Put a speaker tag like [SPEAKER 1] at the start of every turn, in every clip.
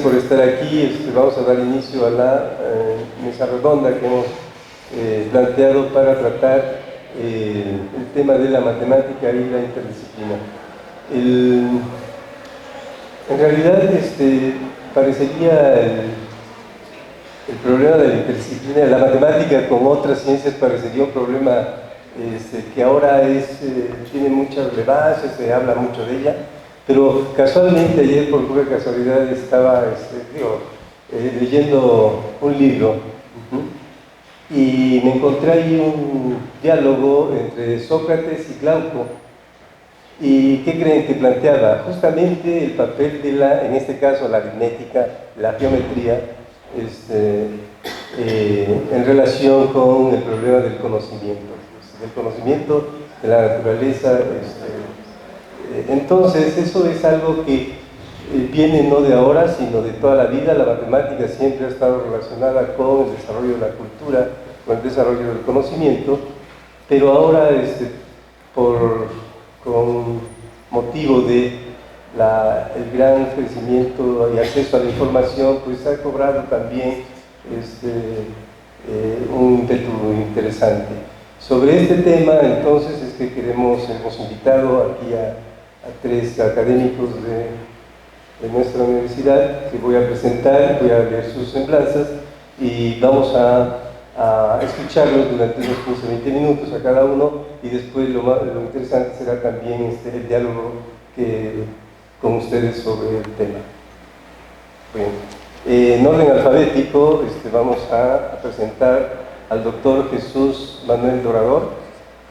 [SPEAKER 1] Por estar aquí. Vamos a dar inicio a la mesa redonda que hemos planteado para tratar el tema de la matemática y la interdisciplina. En realidad parecería el problema de la interdisciplina, la matemática con otras ciencias parecería un problema que ahora tiene mucha relevancia, se habla mucho de ella. Pero casualmente ayer, por pura casualidad, estaba leyendo un libro y me encontré ahí un diálogo entre Sócrates y Glauco. ¿Y qué creen que planteaba? Justamente el papel de en este caso, la aritmética, la geometría, en relación con el problema del conocimiento de la naturaleza. Entonces, eso es algo que viene no de ahora, sino de toda la vida. La matemática siempre ha estado relacionada con el desarrollo de la cultura, con el desarrollo del conocimiento, pero ahora, con motivo de el gran crecimiento y acceso a la información, pues ha cobrado también un ímpetu interesante. Sobre este tema, entonces, es que hemos invitado aquí a tres académicos de nuestra universidad que voy a presentar, voy a leer sus semblanzas y vamos a escucharlos durante unos 15-20 minutos a cada uno, y después lo interesante será también el diálogo con ustedes sobre el tema. Bien. En orden alfabético vamos a presentar al doctor Jesús Manuel Dorador,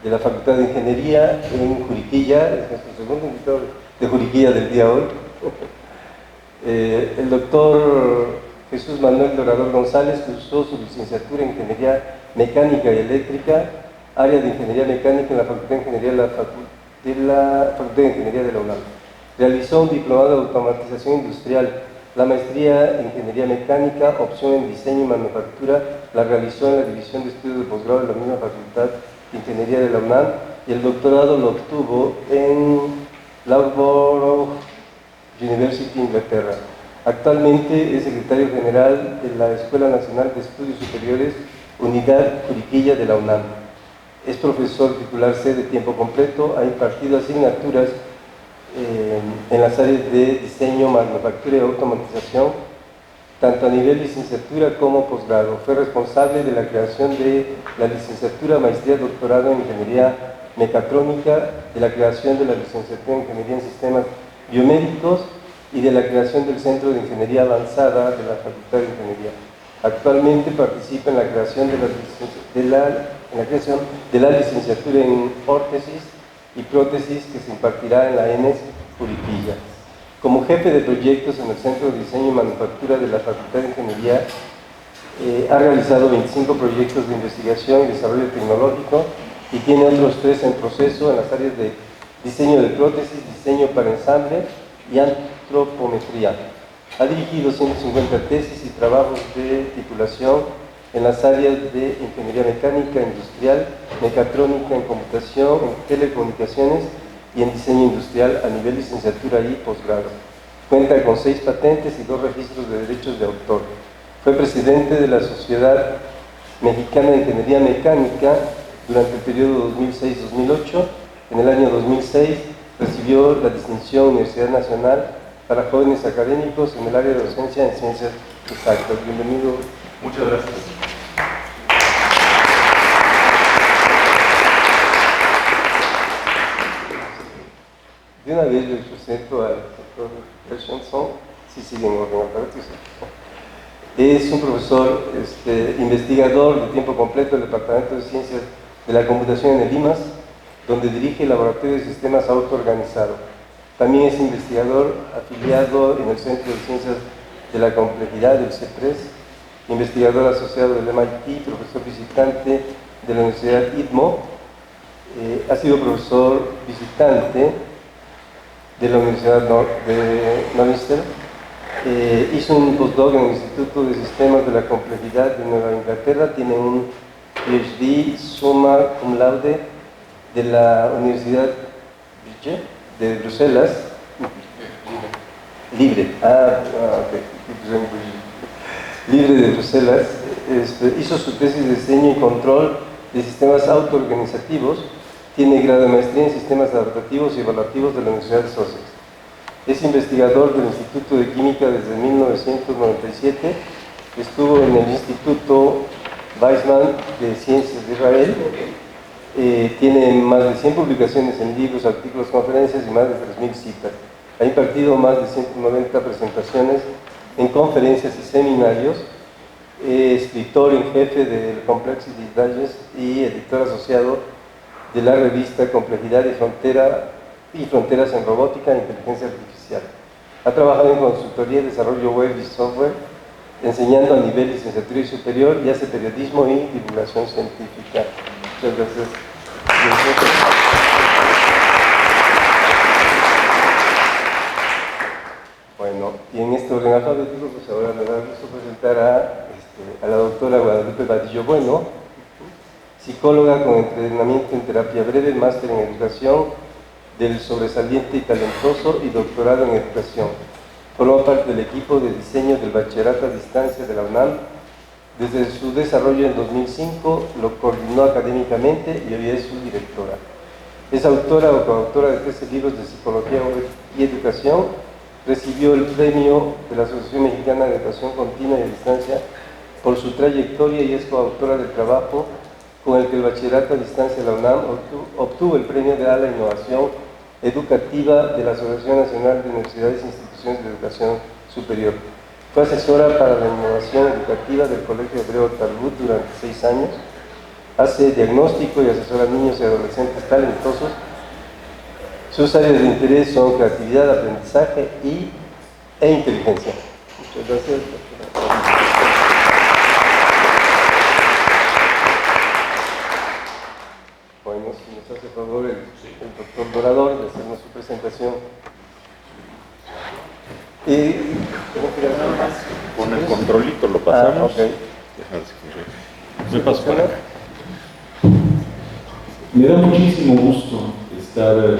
[SPEAKER 1] de la Facultad de Ingeniería en Juriquilla, es nuestro segundo invitado de Juriquilla del día de hoy. El doctor Jesús Manuel Dorador González cursó su licenciatura en Ingeniería Mecánica y Eléctrica, área de Ingeniería Mecánica en la Facultad de Ingeniería de la Facultad de Ingeniería de la UNAM. Realizó un diplomado de automatización industrial, la maestría en Ingeniería Mecánica, opción en Diseño y Manufactura, la realizó en la División de Estudios de Posgrado de la misma Facultad de Ingeniería de la UNAM, y el doctorado lo obtuvo en Loughborough University, Inglaterra. Actualmente es secretario general de la Escuela Nacional de Estudios Superiores, Unidad Juriquilla de la UNAM. Es profesor titular C de tiempo completo, ha impartido asignaturas en las áreas de diseño, manufactura y automatización, tanto a nivel licenciatura como posgrado. Fue responsable de la creación de la licenciatura, maestría, doctorado en Ingeniería Mecatrónica, de la creación de la licenciatura en Ingeniería en Sistemas Biomédicos y de la creación del Centro de Ingeniería Avanzada de la Facultad de Ingeniería. Actualmente participa en la creación de la licenciatura en órtesis y prótesis que se impartirá en la ENES Juriquilla. Como jefe de proyectos en el Centro de Diseño y Manufactura de la Facultad de Ingeniería, ha realizado 25 proyectos de investigación y desarrollo tecnológico y tiene otros 3 en proceso en las áreas de diseño de prótesis, diseño para ensamble y antropometría. Ha dirigido 150 tesis y trabajos de titulación en las áreas de Ingeniería Mecánica, Industrial, Mecatrónica, en Computación, en Telecomunicaciones y en Diseño Industrial a nivel licenciatura y posgrado. Cuenta con 6 patentes y 2 registros de derechos de autor. Fue presidente de la Sociedad Mexicana de Ingeniería Mecánica durante el periodo 2006-2008. En el año 2006 recibió la distinción Universidad Nacional para jóvenes académicos en el área de docencia en ciencias exactas. Bienvenido. Muchas gracias. De una vez les presento al doctor Pershenson, si sigue en orden alfabético. Es un profesor investigador de tiempo completo del Departamento de Ciencias de la Computación en el IMAS, donde dirige el Laboratorio de Sistemas Autoorganizados. También es investigador afiliado en el Centro de Ciencias de la Complejidad del CEPRES, investigador asociado del MIT, profesor visitante de la Universidad ITMO, ha sido profesor visitante de la Universidad de Northwestern, hizo un postdoc en el Instituto de Sistemas de la Complejidad de Nueva Inglaterra, tiene un PhD summa cum laude de la Universidad de Bruselas, libre. Okay. libre de Bruselas, hizo su tesis de diseño y control de sistemas autoorganizativos, tiene grado de maestría en sistemas adaptativos y evaluativos de la Universidad de Sussex. Es investigador del Instituto de Química desde 1997, estuvo en el Instituto Weizmann de Ciencias de Israel, tiene más de 100 publicaciones en libros, artículos, conferencias y más de 3.000 citas. Ha impartido más de 190 presentaciones en conferencias y seminarios, escritor en jefe del Complexity Digest y editor asociado de la revista Complejidad y Fronteras en Robótica e Inteligencia Artificial. Ha trabajado en consultoría, desarrollo web y software, enseñando a nivel licenciatura y superior, y hace periodismo y divulgación científica. Muchas gracias. Bueno, y en este orden alfabético, pues ahora me da gusto presentar a la doctora Guadalupe Vadillo Bueno, psicóloga con entrenamiento en terapia breve, máster en educación del sobresaliente y talentoso y doctorado en educación. Forma parte del equipo de diseño del bachillerato a distancia de la UNAM. Desde su desarrollo en 2005 lo coordinó académicamente y hoy es su directora. Es autora o coautora de 13 libros de psicología y educación. Recibió el premio de la Asociación Mexicana de Educación Continua y a Distancia por su trayectoria y es coautora del trabajo con el que el bachillerato a distancia de la UNAM obtuvo el premio de la innovación educativa de la Asociación Nacional de Universidades e Instituciones de Educación Superior. Fue asesora para la innovación educativa del Colegio Hebreo Talbot durante 6 años. Hace diagnóstico y asesora a niños y adolescentes talentosos. Sus áreas de interés son creatividad, aprendizaje e inteligencia. Muchas gracias. Bueno, si nos hace favor el doctor Dorador de hacernos su presentación.
[SPEAKER 2] Con el controlito lo pasamos.
[SPEAKER 1] Okay.
[SPEAKER 2] Me paso para acá.
[SPEAKER 3] Me da muchísimo gusto estar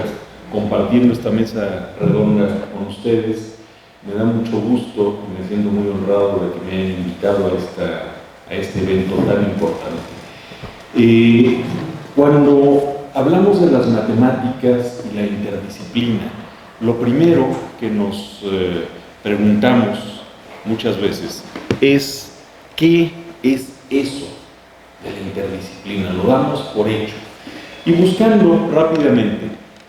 [SPEAKER 3] compartiendo esta mesa redonda con ustedes. Me da mucho gusto y me siento muy honrado de que me hayan invitado a este evento tan importante. Cuando hablamos de las matemáticas y la interdisciplina, lo primero que nos preguntamos muchas veces es ¿qué es eso de la interdisciplina? Lo damos por hecho. Y buscando rápidamente,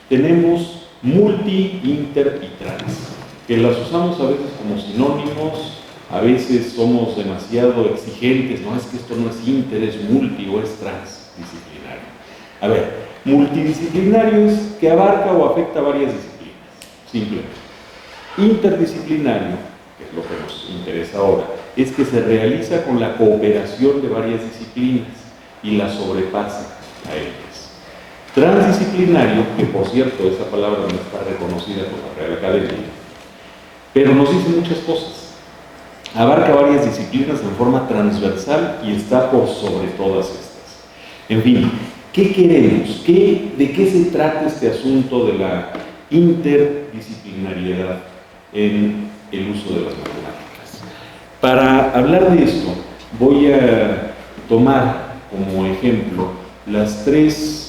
[SPEAKER 3] tenemos multi, inter y trans, que las usamos a veces como sinónimos, a veces somos demasiado exigentes, no es que esto no es inter, es multi o es transdisciplinario. A ver, multidisciplinario es que abarca o afecta varias disciplinas, simplemente. Interdisciplinario, que es lo que nos interesa ahora, es que se realiza con la cooperación de varias disciplinas y la sobrepasa a ellas. Transdisciplinario, que por cierto esa palabra no está reconocida por la Real Academia, pero nos dice muchas cosas. Abarca varias disciplinas en forma transversal y está por sobre todas estas. En fin, ¿qué queremos? ¿De qué se trata este asunto de la interdisciplinariedad en el uso de las matemáticas? Para hablar de esto, voy a tomar como ejemplo las 3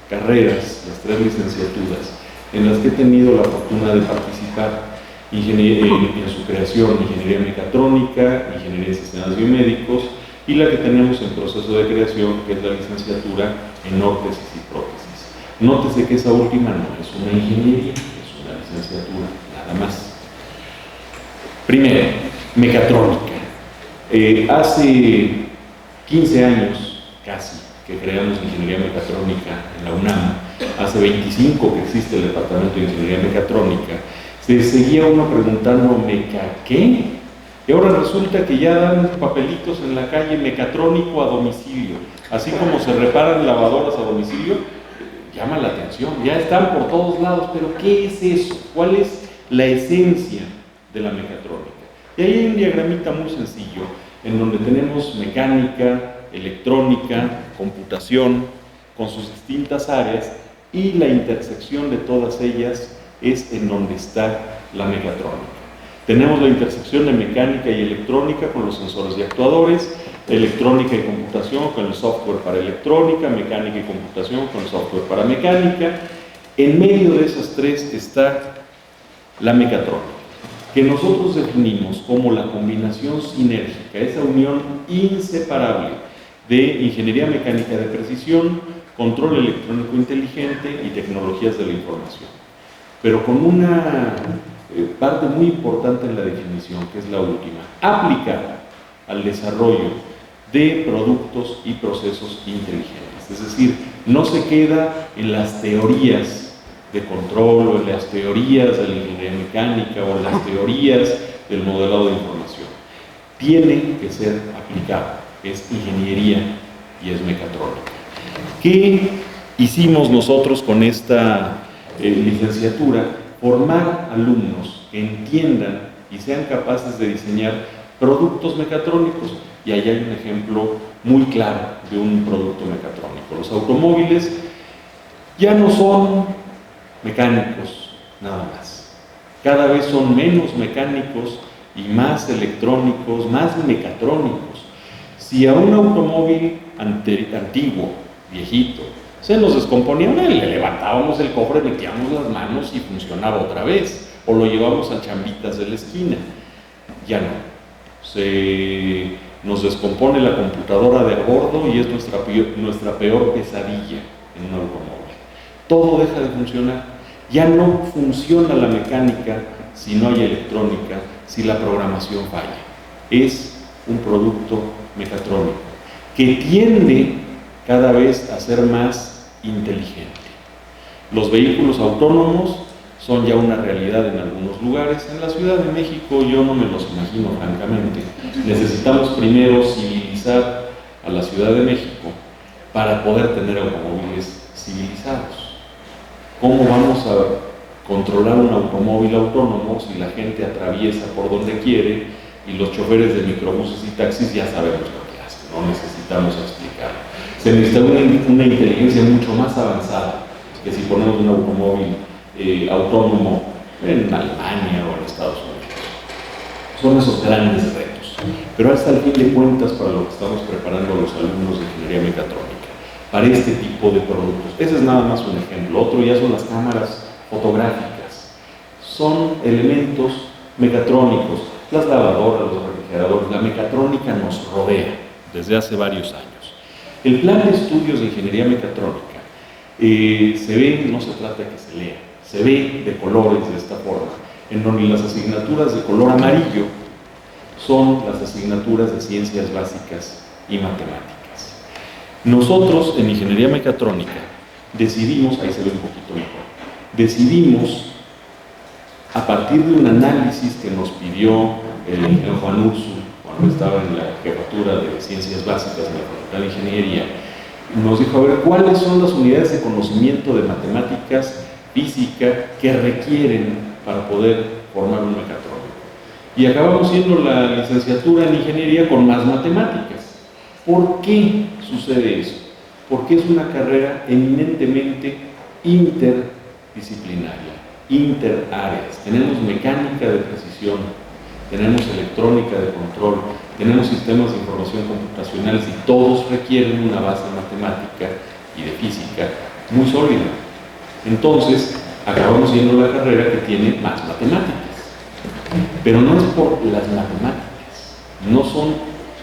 [SPEAKER 3] carreras, las 3 licenciaturas en las que he tenido la fortuna de participar en su creación: Ingeniería Mecatrónica, Ingeniería en Sistemas Biomédicos, y la que tenemos en proceso de creación, que es la licenciatura en órtesis y prótesis. Nótese que esa última no es una ingeniería, es una licenciatura, nada más. Primero, mecatrónica. Hace 15 años, casi, que creamos Ingeniería Mecatrónica en la UNAM, hace 25 que existe el Departamento de Ingeniería Mecatrónica, se seguía uno preguntando, ¿meca qué? Y ahora resulta que ya dan papelitos en la calle: mecatrónico a domicilio. Así como se reparan lavadoras a domicilio, llama la atención, ya están por todos lados, pero ¿qué es eso? ¿Cuál es la esencia de la mecatrónica? Y ahí hay un diagramita muy sencillo, en donde tenemos mecánica, electrónica, computación, con sus distintas áreas, y la intersección de todas ellas es en donde está la mecatrónica. Tenemos la intersección de mecánica y electrónica con los sensores y actuadores, electrónica y computación con el software para electrónica, mecánica y computación con el software para mecánica. En medio de esas tres está la mecatrónica, que nosotros definimos como la combinación sinérgica, esa unión inseparable de ingeniería mecánica de precisión, control electrónico inteligente y tecnologías de la información. Pero con una parte muy importante en la definición, que es la última, aplicada al desarrollo de productos y procesos inteligentes. Es decir, no se queda en las teorías de control o en las teorías de la ingeniería mecánica o en las teorías del modelado de información. Tiene que ser aplicado, es ingeniería y es mecatrónica. ¿Qué hicimos nosotros con esta licenciatura? Formar alumnos que entiendan y sean capaces de diseñar productos mecatrónicos. Y ahí hay un ejemplo muy claro de un producto mecatrónico. Los automóviles ya no son mecánicos nada más. Cada vez son menos mecánicos y más electrónicos, más mecatrónicos. Si a un automóvil antiguo, viejito, se nos descomponía le levantábamos el cofre, metíamos las manos y funcionaba otra vez, o lo llevamos a chambitas de la esquina. Ya no. Nos descompone la computadora de a bordo y es nuestra peor pesadilla en un automóvil. Todo deja de funcionar. Ya no funciona la mecánica si no hay electrónica, si la programación falla. Es un producto mecatrónico que tiende cada vez a ser más inteligente. Los vehículos autónomos son ya una realidad en algunos lugares. En la Ciudad de México yo no me los imagino, francamente. Necesitamos primero civilizar a la Ciudad de México para poder tener automóviles civilizados. ¿Cómo vamos a controlar un automóvil autónomo si la gente atraviesa por donde quiere y los choferes de microbuses y taxis ya sabemos lo que hacen? No necesitamos explicarlo. Se necesita una inteligencia mucho más avanzada que si ponemos un automóvil autónomo en Alemania o en Estados Unidos. Son esos grandes retos. Pero hasta el fin de cuentas, para lo que estamos preparando a los alumnos de ingeniería mecatrónica, para este tipo de productos. Ese es nada más un ejemplo. Otro ya son las cámaras fotográficas. Son elementos mecatrónicos. Las lavadoras, los refrigeradores, la mecatrónica nos rodea desde hace varios años. El plan de estudios de ingeniería mecatrónica se ve, no se trata de que se lea, se ve de colores de esta forma, en donde las asignaturas de color amarillo son las asignaturas de ciencias básicas y matemáticas. Nosotros en ingeniería mecatrónica decidimos, ahí se ve un poquito mejor, decidimos a partir de un análisis que nos pidió el ingeniero Juan Ursu cuando estaba en la jefatura de ciencias básicas en la Facultad de Ingeniería, nos dijo, a ver, ¿cuáles son las unidades de conocimiento de matemáticas, física, que requieren para poder formar un mecatrónico? Y acabamos siendo la licenciatura en ingeniería con más matemáticas. ¿Por qué sucede eso? Porque es una carrera eminentemente interdisciplinaria, interáreas. Tenemos mecánica de precisión, tenemos electrónica de control, tenemos sistemas de información computacionales y todos requieren una base matemática y de física muy sólida. Entonces, acabamos siendo la carrera que tiene más matemáticas. Pero no es por las matemáticas, no son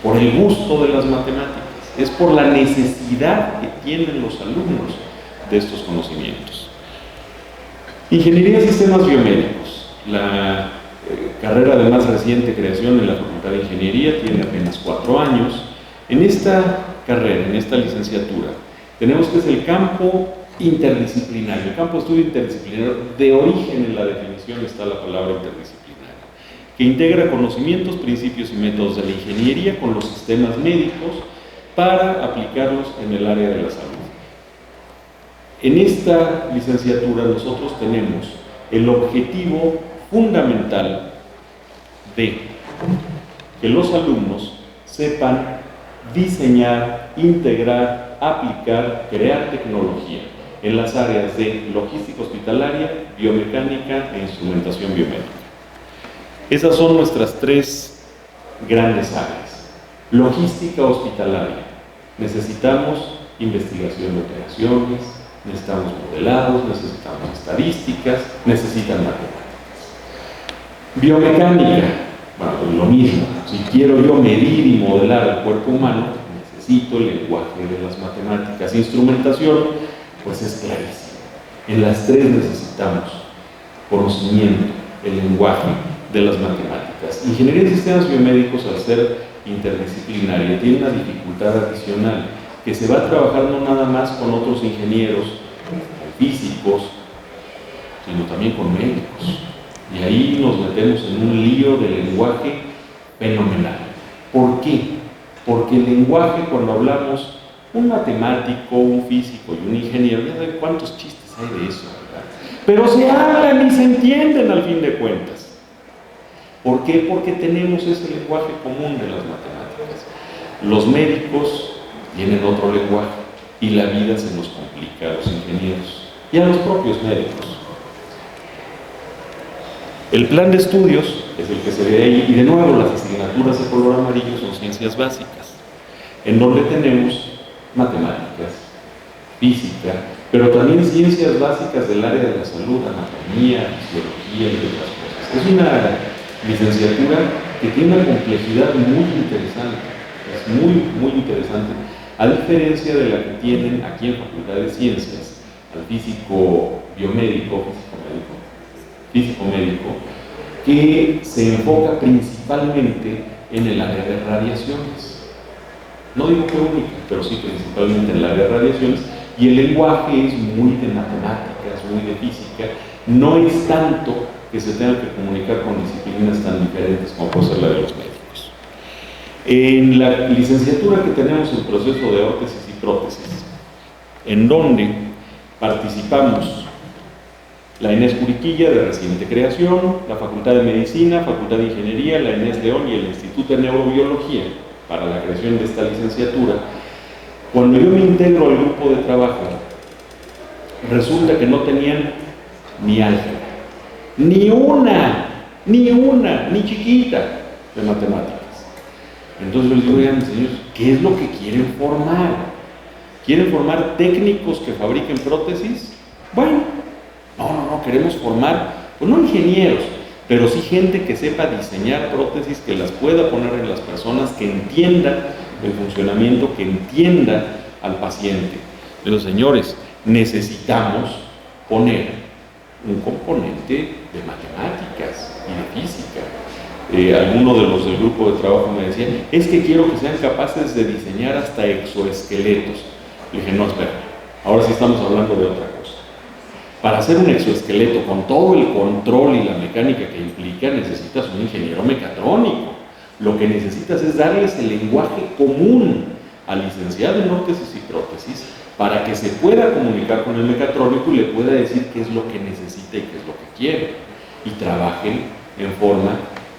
[SPEAKER 3] por el gusto de las matemáticas, es por la necesidad que tienen los alumnos de estos conocimientos. Ingeniería de Sistemas Biomédicos, la carrera de más reciente creación en la Facultad de Ingeniería, tiene apenas 4 años. En esta carrera, en esta licenciatura, tenemos que es el campo interdisciplinario, el campo de estudio interdisciplinario. De origen en la definición está la palabra interdisciplinario, que integra conocimientos, principios y métodos de la ingeniería con los sistemas médicos para aplicarlos en el área de la salud. En esta licenciatura nosotros tenemos el objetivo fundamental de que los alumnos sepan diseñar, integrar, aplicar, crear tecnología en las áreas de logística hospitalaria, biomecánica e instrumentación biomédica. Esas son nuestras tres grandes áreas. Logística hospitalaria. Necesitamos investigación de operaciones, necesitamos modelados, necesitamos estadísticas, necesitan matemáticas. Biomecánica, bueno, lo mismo. Si quiero yo medir y modelar el cuerpo humano, necesito el lenguaje de las matemáticas. Instrumentación, pues es clarísimo. En las tres necesitamos conocimiento, el lenguaje de las matemáticas. Ingeniería en sistemas biomédicos, al ser interdisciplinaria, tiene una dificultad adicional, que se va a trabajar no nada más con otros ingenieros, físicos, sino también con médicos. Y ahí nos metemos en un lío de lenguaje fenomenal. ¿Por qué? Porque el lenguaje, cuando hablamos un matemático, un físico y un ingeniero, ya saben cuántos chistes hay de eso, ¿verdad? Pero se hablan y se entienden al fin de cuentas. ¿Por qué? Porque tenemos ese lenguaje común de las matemáticas. Los médicos tienen otro lenguaje y la vida se nos complica a los ingenieros y a los propios médicos. El plan de estudios es el que se ve ahí, y de nuevo las asignaturas de color amarillo son ciencias básicas, en donde tenemos matemáticas, física, pero también ciencias básicas del área de la salud, anatomía, fisiología y otras cosas. Es una licenciatura que tiene una complejidad muy interesante, es muy interesante, a diferencia de la que tienen aquí en Facultad de Ciencias, al físico biomédico, físico médico, que se enfoca principalmente en el área de radiaciones. No digo que única, pero sí principalmente en el área de radiaciones, y el lenguaje es muy de matemáticas, muy de física, no es tanto que se tenga que comunicar con disciplinas tan diferentes como puede ser la de los médicos. En la licenciatura que tenemos en proceso de órtesis y prótesis, en donde participamos la Inés Curiquilla, de reciente creación, la Facultad de Medicina, Facultad de Ingeniería, la Inés León y el Instituto de Neurobiología para la creación de esta licenciatura. Cuando yo me integro al grupo de trabajo, resulta que no tenían ni álgebra, ni chiquita de matemáticas. Entonces yo les digo, oigan, señores, ¿qué es lo que quieren formar? ¿Quieren formar técnicos que fabriquen prótesis? Bueno, no, queremos formar, pues no ingenieros, pero sí gente que sepa diseñar prótesis, que las pueda poner en las personas, que entienda el funcionamiento, que entienda al paciente. Pero señores, necesitamos poner un componente de matemáticas y de física. Alguno de los del grupo de trabajo me decía, es que quiero que sean capaces de diseñar hasta exoesqueletos. Le dije, no, espera, ahora sí estamos hablando de otra cosa. Para hacer un exoesqueleto con todo el control y la mecánica que implica, necesitas un ingeniero mecatrónico. Lo que necesitas es darles el lenguaje común al licenciado en órtesis y prótesis para que se pueda comunicar con el mecatrónico y le pueda decir qué es lo que necesita y qué es lo que quiere. Y trabajen en forma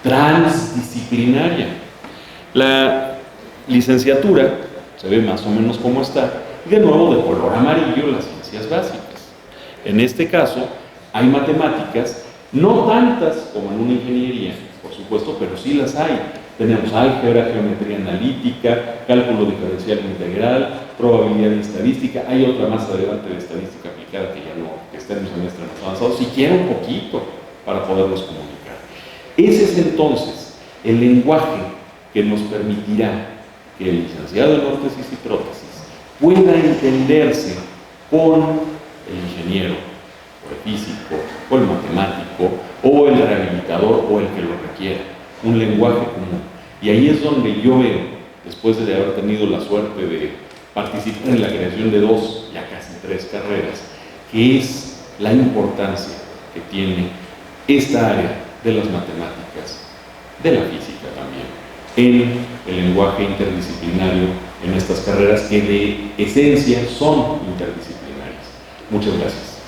[SPEAKER 3] transdisciplinaria. La licenciatura se ve más o menos como está, y de nuevo de color amarillo las ciencias básicas. En este caso hay matemáticas, no tantas como en una ingeniería, por supuesto, pero sí las hay. Tenemos álgebra, geometría analítica, cálculo diferencial integral, probabilidad y estadística. Hay otra más adelante de estadística aplicada que ya no, que está en un semestre más avanzado, siquiera un poquito para podernos comunicar. Ese es entonces el lenguaje que nos permitirá que el licenciado en órtesis y prótesis pueda entenderse con el ingeniero, o el físico, o el matemático, o el rehabilitador, o el que lo requiera. Un lenguaje común. Y ahí es donde yo veo, después de haber tenido la suerte de participar en la creación de 2, ya casi 3 carreras, que es la importancia que tiene esta área de las matemáticas, de la física también, en el lenguaje interdisciplinario, en estas carreras que de esencia son interdisciplinarias. Muchas gracias.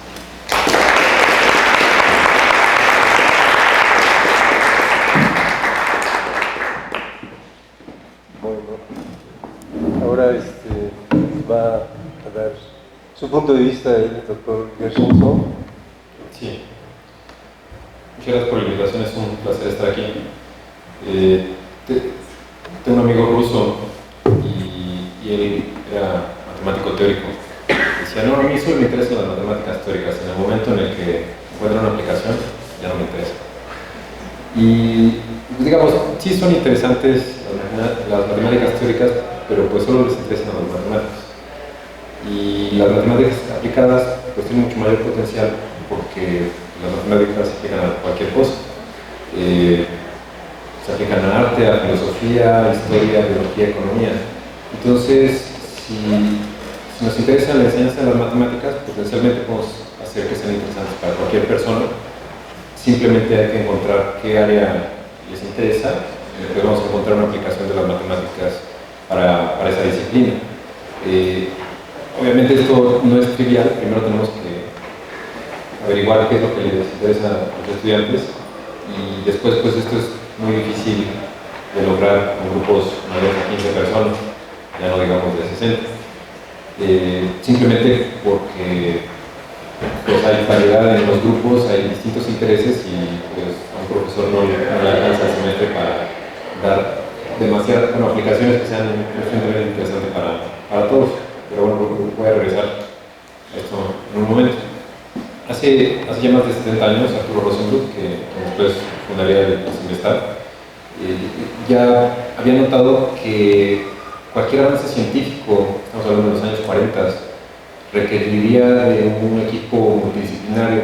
[SPEAKER 1] Bueno, ahora va a dar su punto de vista el doctor Gershenson.
[SPEAKER 4] Sí. Muchas gracias por la invitación, es un placer estar aquí. Tengo un amigo ruso y él era matemático teórico. Decía, no, a mí solo me interesan las matemáticas teóricas. En el momento en el que encuentro una aplicación, ya no me interesa. Y pues, digamos, sí son interesantes las matemáticas teóricas, pero pues solo les interesan a los matemáticos. Y las matemáticas aplicadas pues tienen mucho mayor potencial porque las matemáticas se aplican a cualquier cosa. Se aplican a arte, a filosofía, a historia, a biología, a economía. Entonces, si nos interesa la enseñanza de las matemáticas, potencialmente podemos hacer que sean interesantes para cualquier persona. Simplemente hay que encontrar qué área les interesa y podemos encontrar una aplicación de las matemáticas para esa disciplina. Obviamente esto no es trivial, primero tenemos que averiguar qué es lo que les interesa a los estudiantes y después pues esto es muy difícil de lograr con grupos mayores de 15 personas, ya no digamos de 60. Simplemente porque pues, hay variedad en los grupos, hay distintos intereses y pues, a un profesor no le alcanza el semestre para dar demasiadas aplicaciones que sean suficientemente interesantes para todos. Pero bueno, voy a regresar a esto en un momento. Hace ya más de 70 años, Arturo Rosenbluth, que después fundaría el Simvestar, ya había notado que cualquier avance científico, estamos hablando de los años 40, requeriría de un equipo multidisciplinario.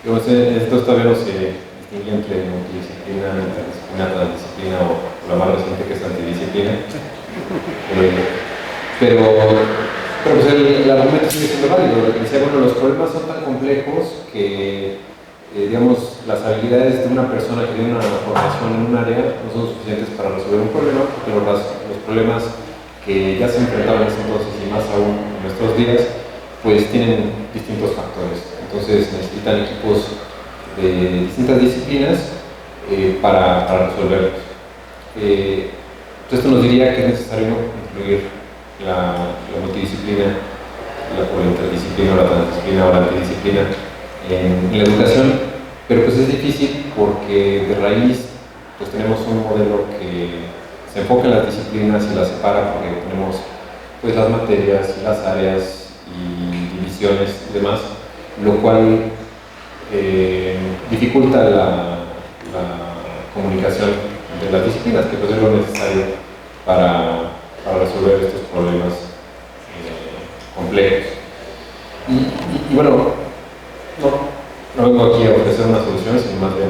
[SPEAKER 4] Esto todavía no se distingue entre multidisciplina, interdisciplina, transdisciplina o la más reciente que es antidisciplina. Pero pues el argumento sigue siendo válido. Decía, bueno, los problemas son tan complejos que, digamos, las habilidades de una persona que tiene una formación en un área no son suficientes para resolver un problema, porque los problemas que ya se enfrentaban en ese entonces y más aún en nuestros días, pues tienen distintos factores. Entonces necesitan equipos de distintas disciplinas para resolverlos. Esto nos diría que es necesario incluir la multidisciplina, o la interdisciplina, o la transdisciplina, o la antidisciplina en la educación, pero pues es difícil porque de raíz pues tenemos un modelo que se enfoca en las disciplinas y las separa porque tenemos pues las materias y las áreas y divisiones y demás, lo cual dificulta la comunicación de las disciplinas, que pues es lo necesario para resolver estos problemas complejos. Y bueno, no vengo aquí a ofrecer una solución, sino más bien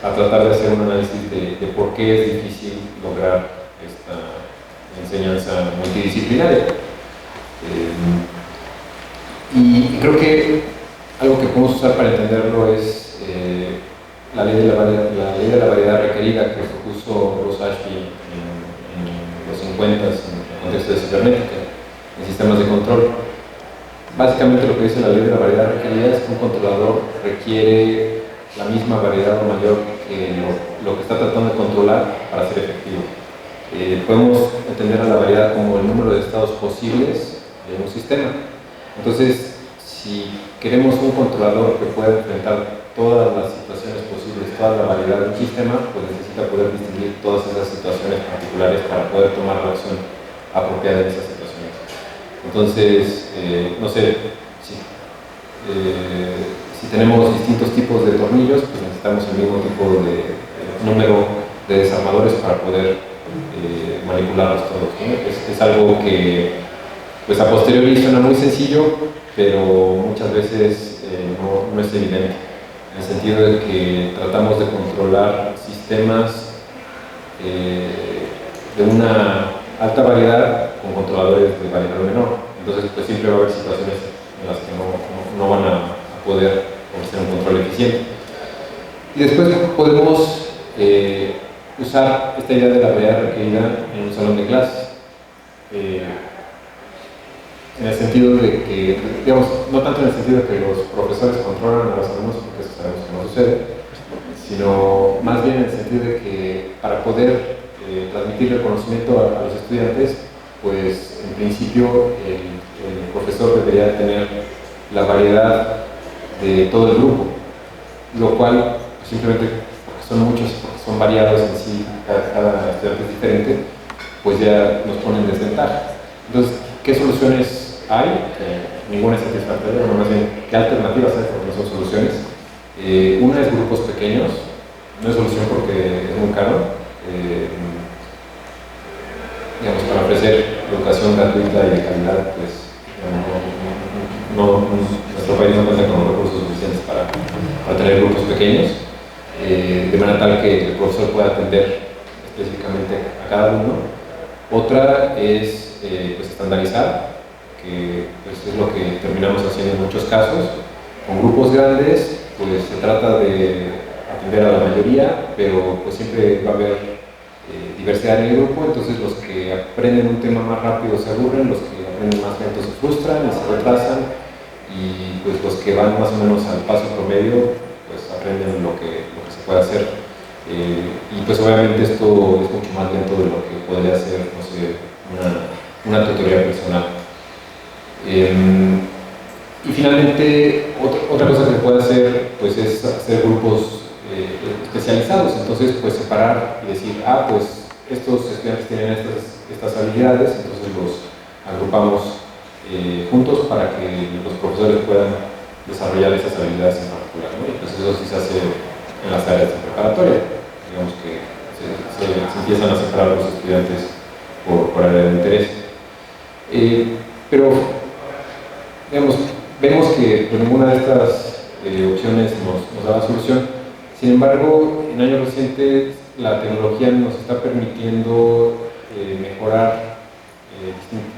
[SPEAKER 4] a tratar de hacer un análisis de por qué es difícil lograr esta enseñanza multidisciplinaria. Y creo que algo que podemos usar para entenderlo es la ley de la variedad requerida que propuso Ross Ashby en los 50 en el contexto de cibernética, en sistemas de control. Básicamente lo que dice la ley de la variedad requerida es que un controlador requiere la misma variedad o mayor que lo que está tratando de controlar para ser efectivo. Podemos entender a la variedad como el número de estados posibles de un sistema. Entonces, si queremos un controlador que pueda enfrentar todas las situaciones posibles, toda la variedad de un sistema, pues necesita poder distinguir todas esas situaciones particulares para poder tomar la acción apropiada en esas situaciones. Entonces, no sé, si tenemos distintos tipos de tornillos, pues necesitamos el mismo tipo de número de desarmadores para poder manipularlos todos, ¿no? Es algo que pues a posteriori suena muy sencillo, pero muchas veces no es evidente, en el sentido de que tratamos de controlar sistemas de una alta variedad con controladores de variedad menor. Entonces pues siempre va a haber situaciones en las que no van a poder ofrecer un control eficiente. Y después podemos usar esta idea de la variedad requerida en un salón de clases. En el sentido de que, digamos, no tanto en el sentido de que los profesores controlan a los alumnos, porque eso sabemos que no sucede, sino más bien en el sentido de que para poder transmitir el conocimiento a los estudiantes, pues en principio el profesor debería tener la variedad de todo el grupo, lo cual pues, simplemente porque son muchos, porque son variados en sí, cada estudiante es diferente, pues ya nos ponen en desventaja. Entonces, ¿qué soluciones hay? Ninguna es satisfactoria, no, más bien, ¿qué alternativas hay? Porque no son soluciones. Una es grupos pequeños, no es solución porque es muy caro. Digamos, para ofrecer educación gratuita y de calidad, pues nuestro país no cuenta con los recursos suficientes para tener grupos pequeños, de manera tal que el profesor pueda atender específicamente a cada alumno. Otra es pues estandarizar, que pues, es lo que terminamos haciendo en muchos casos. Con grupos grandes, pues se trata de atender a la mayoría, pero pues siempre va a haber diversidad en el grupo, entonces los que aprenden un tema más rápido se aburren, los que aprenden más lento se frustran y se retrasan, y pues los que van más o menos al paso promedio, pues aprenden lo que se puede hacer. Y pues obviamente esto es mucho más lento de lo que podría ser, no sé, una tutoría personal. Y finalmente, otra cosa que se puede hacer, pues es hacer grupos especializados, entonces pues separar y decir, pues estos estudiantes tienen estas habilidades, entonces los agrupamos juntos para que los profesores puedan desarrollar esas habilidades en particular, ¿no? Y pues eso sí se hace en las áreas de preparatoria, digamos que se empiezan a separar los estudiantes por área de interés. Pero, digamos, vemos que pues, ninguna de estas opciones nos da la solución. Sin embargo, en años recientes la tecnología nos está permitiendo mejorar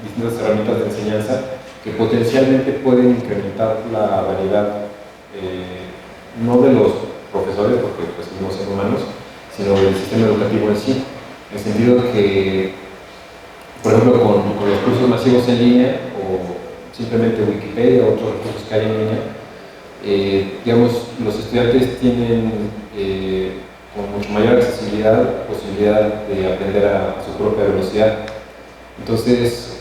[SPEAKER 4] distintas herramientas de enseñanza que potencialmente pueden incrementar la variedad, no de los profesores, porque pues no son humanos, sino del sistema educativo en sí, en el sentido que, por ejemplo, con los cursos masivos en línea o simplemente Wikipedia o otros recursos que hay en línea, digamos, los estudiantes tienen con mucho mayor accesibilidad, posibilidad de aprender a su propia velocidad. Entonces,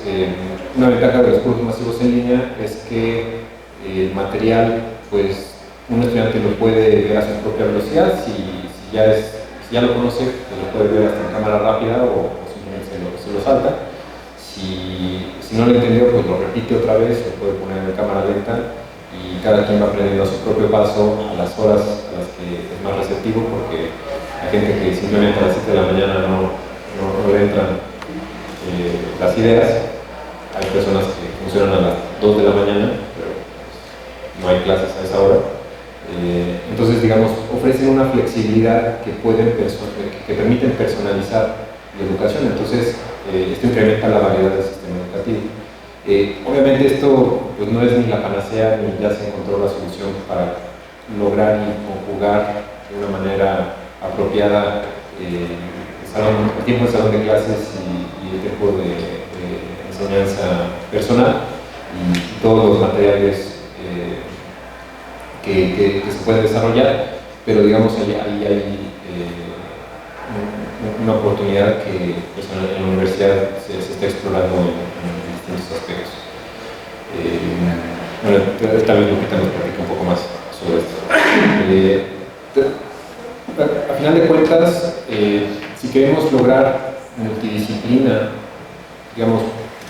[SPEAKER 4] una ventaja de los cursos masivos en línea es que el material, pues, un estudiante lo puede ver a su propia velocidad, si ya lo conoce, pues lo puede ver hasta en cámara rápida o simplemente se lo salta. Si no lo entendió, pues lo repite otra vez, lo puede poner en cámara lenta, y cada quien va aprendiendo a su propio paso, a las horas a las que es más receptivo, porque hay gente que simplemente a las 7 de la mañana no le entran las ideas. Hay personas que funcionan a las 2 de la mañana, pero no hay clases a esa hora. Entonces, digamos, ofrecen una flexibilidad que permiten personalizar la educación. Entonces, esto incrementa la variedad del sistema educativo. Obviamente esto pues, no es ni la panacea ni ya se encontró la solución para lograr y conjugar de una manera apropiada el tiempo de salón de clases y el tiempo de enseñanza personal y todos los materiales que se pueden desarrollar, pero digamos ahí hay una oportunidad que pues, en la universidad se está explorando en distintos aspectos. Bueno, tal vez Lupita nos platica un poco más sobre esto. A final de cuentas, si queremos lograr multidisciplina, digamos,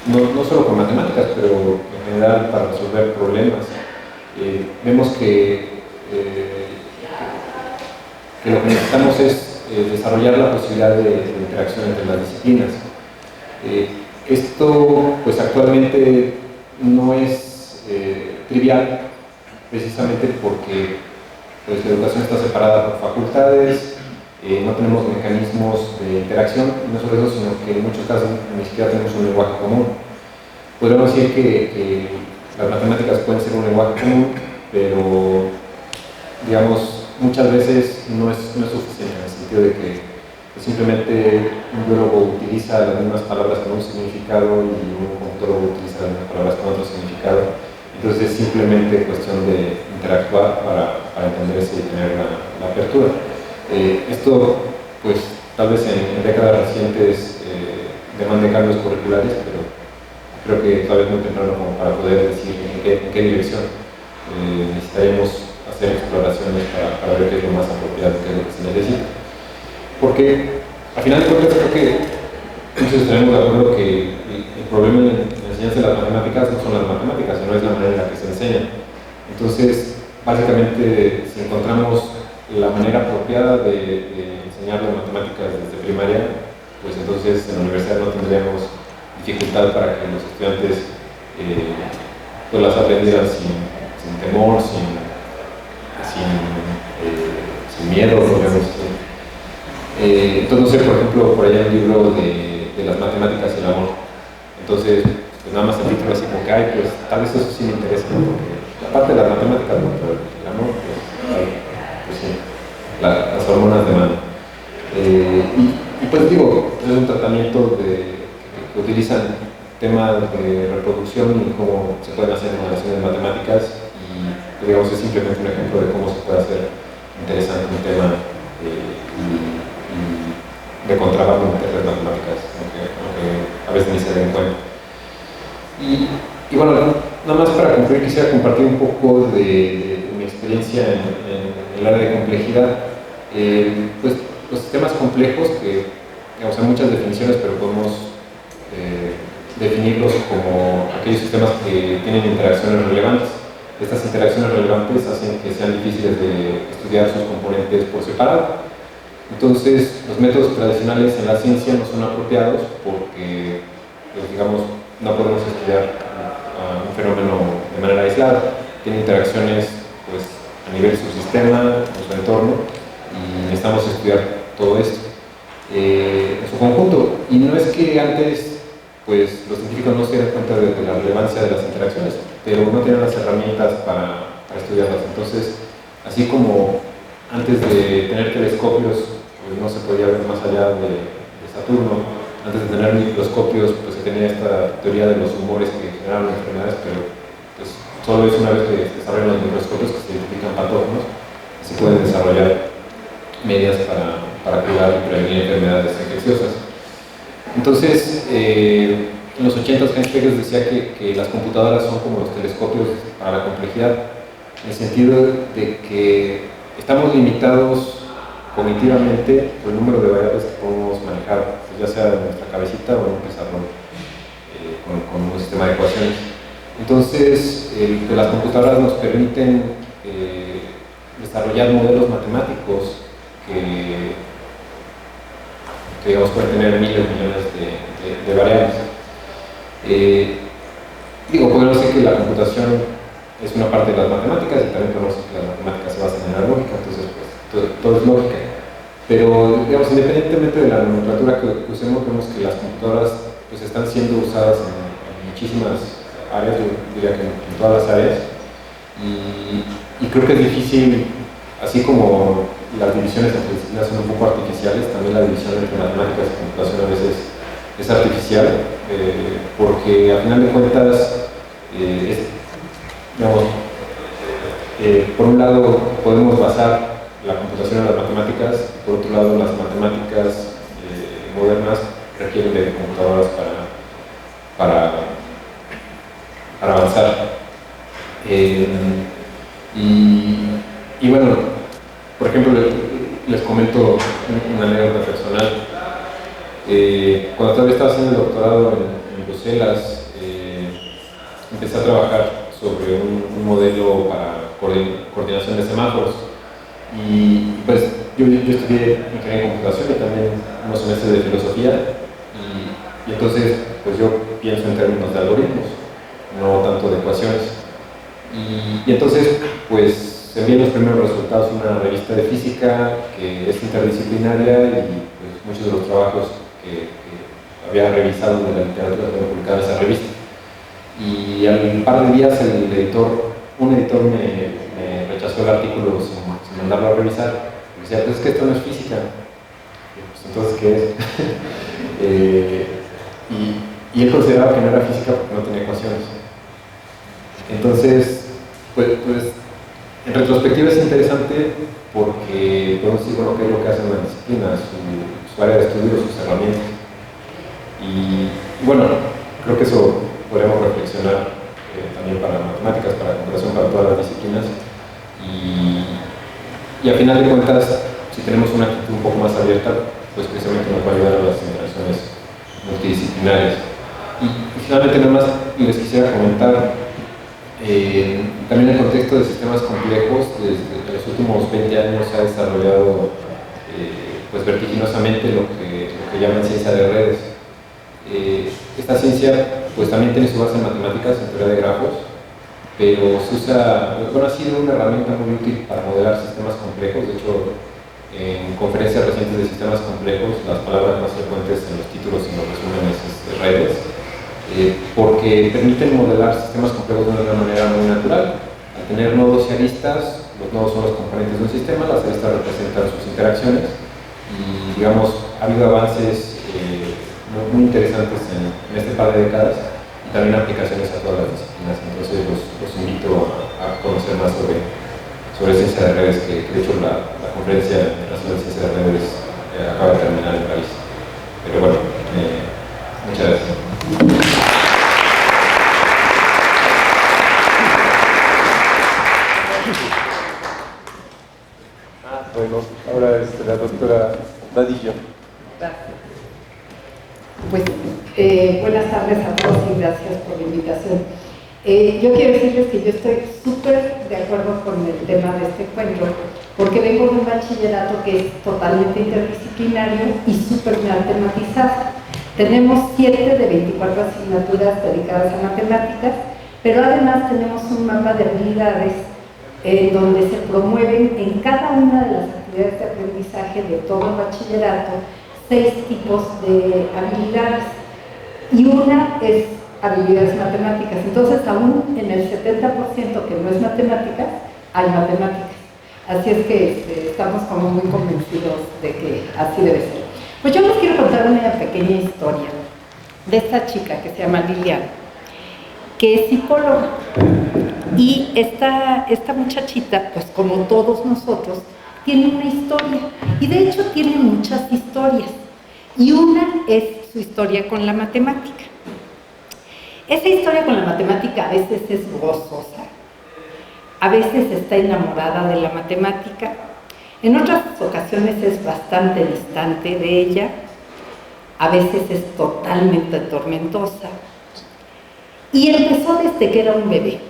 [SPEAKER 4] no solo con matemáticas, pero en general para resolver problemas, vemos que lo que necesitamos es desarrollar la posibilidad de interacción entre las disciplinas. Esto, pues actualmente no es trivial, precisamente porque pues, la educación está separada por facultades, no tenemos mecanismos de interacción, no solo eso, sino que en muchos casos ni siquiera tenemos un lenguaje común. Podríamos decir que las matemáticas pueden ser un lenguaje común, pero digamos, muchas veces no es suficiente, en el sentido de que pues, simplemente un biólogo utiliza las mismas palabras con un significado y un odontólogo utiliza las mismas palabras con otro significado. Entonces es simplemente cuestión de interactuar para entenderse y tener la apertura. Esto, pues, tal vez en décadas recientes demande cambios curriculares, pero creo que todavía es muy temprano como para poder decir en qué dirección. Necesitaríamos hacer exploraciones para ver qué es lo más apropiado, qué es lo que se necesita. Porque al final de cuentas creo que muchos estaremos de acuerdo que el problema en la enseñanza de las matemáticas no son las matemáticas, sino es la manera en la que se enseñan. Entonces, básicamente, si encontramos la manera apropiada de enseñar las matemáticas desde primaria, pues entonces en la universidad no tendríamos dificultad para que los estudiantes pues las aprendieran sin temor, sin miedo, digamos. Entonces, no sé, por ejemplo, por allá hay un libro de las matemáticas y el amor. Entonces, pues nada más el título así como que, ay, pues tal vez eso sí me interesa, ¿no? Porque aparte de las matemáticas, ¿no? Pero el amor, pues sí, las hormonas de mano. Y pues digo, es un tratamiento que utilizan temas de reproducción y cómo se pueden hacer modelaciones matemáticas y digamos es simplemente un ejemplo de cómo se puede hacer interesante un tema y de contrabando en las matemáticas, aunque a veces ni se den cuenta. Y bueno, nada más para concluir quisiera compartir un poco de mi experiencia en el área de complejidad. Pues los sistemas complejos, que digamos, hay muchas definiciones, pero podemos definirlos como aquellos sistemas que tienen interacciones relevantes. Estas interacciones relevantes hacen que sean difíciles de estudiar sus componentes por separado. Entonces, los métodos tradicionales en la ciencia no son apropiados porque, pues, digamos, no podemos estudiar un fenómeno de manera aislada. Tiene interacciones pues, a nivel subsistema, en su entorno, y necesitamos estudiar todo esto en su conjunto. Y no es que antes pues, los científicos no se dieran cuenta de la relevancia de las interacciones, pero no tenían las herramientas para estudiarlas. Entonces, así como antes de tener telescopios, pues no se podía ver más allá de Saturno, antes de tener microscopios, pues se tenía esta teoría de los humores que generaron enfermedades, pero pues, solo es una vez que se desarrollan los microscopios que se identifican patógenos, se pueden desarrollar medidas para cuidar y prevenir enfermedades infecciosas. Entonces, en los 80 Hans Pegels decía que las computadoras son como los telescopios para la complejidad, en el sentido de que estamos limitados cognitivamente por el número de variables que podemos manejar, pues ya sea en nuestra cabecita o en un pizarrón con un sistema de ecuaciones. Entonces, que las computadoras nos permiten desarrollar modelos matemáticos que digamos, pueden tener miles, millones de variables. Podemos decir que la computación es una parte de las matemáticas y también podemos decir que las matemáticas se basan en la lógica, entonces pues, todo es lógica. Pero, digamos, independientemente de la nomenclatura que usemos, vemos que las computadoras pues, están siendo usadas en muchísimas áreas, yo diría que en todas las áreas, y creo que es difícil, así como las divisiones entre disciplinas son un poco artificiales, también la división entre matemáticas y computación a veces es artificial, porque al final de cuentas, por un lado podemos basar la computación en las matemáticas, por otro lado las matemáticas modernas requieren de computadoras para avanzar. Y bueno, por ejemplo, les comento una anécdota personal. Cuando todavía estaba haciendo el doctorado en Bruselas, empecé a trabajar sobre un modelo para coordinación de semáforos. Y pues yo estudié ingeniería en computación y también unos semestres de filosofía. Y entonces, pues yo pienso en términos de algoritmos, no tanto de ecuaciones. Y entonces, pues se envían los primeros resultados a una revista de física que es interdisciplinaria y pues, muchos de los trabajos que había revisado de la literatura fueron publicados en esa revista. Y al par de días un editor me rechazó el artículo sin mandarlo a revisar. Me decía, pues es que esto no es física. Pues, entonces, ¿qué es? Y él consideraba que no era física porque no tenía ecuaciones. Entonces, pues en retrospectiva es interesante porque podemos decir, bueno, qué es lo que hace una disciplina, su área de estudio, sus herramientas. Y bueno, creo que eso podríamos reflexionar también para matemáticas, para computación, para todas las disciplinas. Y Y a final de cuentas, si tenemos una actitud un poco más abierta, pues precisamente nos va a ayudar a las interacciones multidisciplinarias. Y finalmente nada más les quisiera comentar, también en el contexto de sistemas complejos, desde los últimos 20 años se ha desarrollado pues vertiginosamente lo que llaman ciencia de redes. Esta ciencia pues también tiene su base en matemáticas, en teoría de grafos, pero se usa, bueno, ha sido una herramienta muy útil para modelar sistemas complejos. De hecho, en conferencias recientes de sistemas complejos, las palabras más frecuentes en los títulos y en los resúmenes es redes, porque permiten modelar sistemas complejos de una manera muy natural. Al tener nodos y aristas, los nodos son los componentes de un sistema, las aristas representan sus interacciones, y digamos, ha habido avances muy interesantes en este par de décadas, y también aplicaciones a todas las disciplinas. Entonces los invito a conocer más sobre ciencia de redes, que de hecho la conferencia internacional de ciencia de redes acaba de terminar en París. Pero bueno, muchas gracias.
[SPEAKER 1] Bueno, ahora la doctora Vadillo.
[SPEAKER 5] Gracias. Pues buenas tardes a todos y gracias por la invitación. Yo quiero decirles que yo estoy súper de acuerdo con el tema de este encuentro, porque vengo de un bachillerato que es totalmente interdisciplinario y súper matematizado. Tenemos 7 de 24 asignaturas dedicadas a matemáticas, pero además tenemos un mapa de habilidades donde se promueven en cada una de las actividades de aprendizaje de todo el bachillerato 6 tipos de habilidades, y una es habilidades matemáticas. Entonces, aún en el 70% que no es matemáticas, hay matemáticas. Así es que estamos como muy convencidos de que así debe ser. Pues yo les quiero contar una pequeña historia de esta chica que se llama Liliana, que es psicóloga. Y esta muchachita, pues como todos nosotros, tiene una historia. Y de hecho tiene muchas historias. Y una es su historia con la matemática. Esa historia con la matemática a veces es gozosa, a veces está enamorada de la matemática, en otras ocasiones es bastante distante de ella, a veces es totalmente tormentosa. Y empezó desde que era un bebé.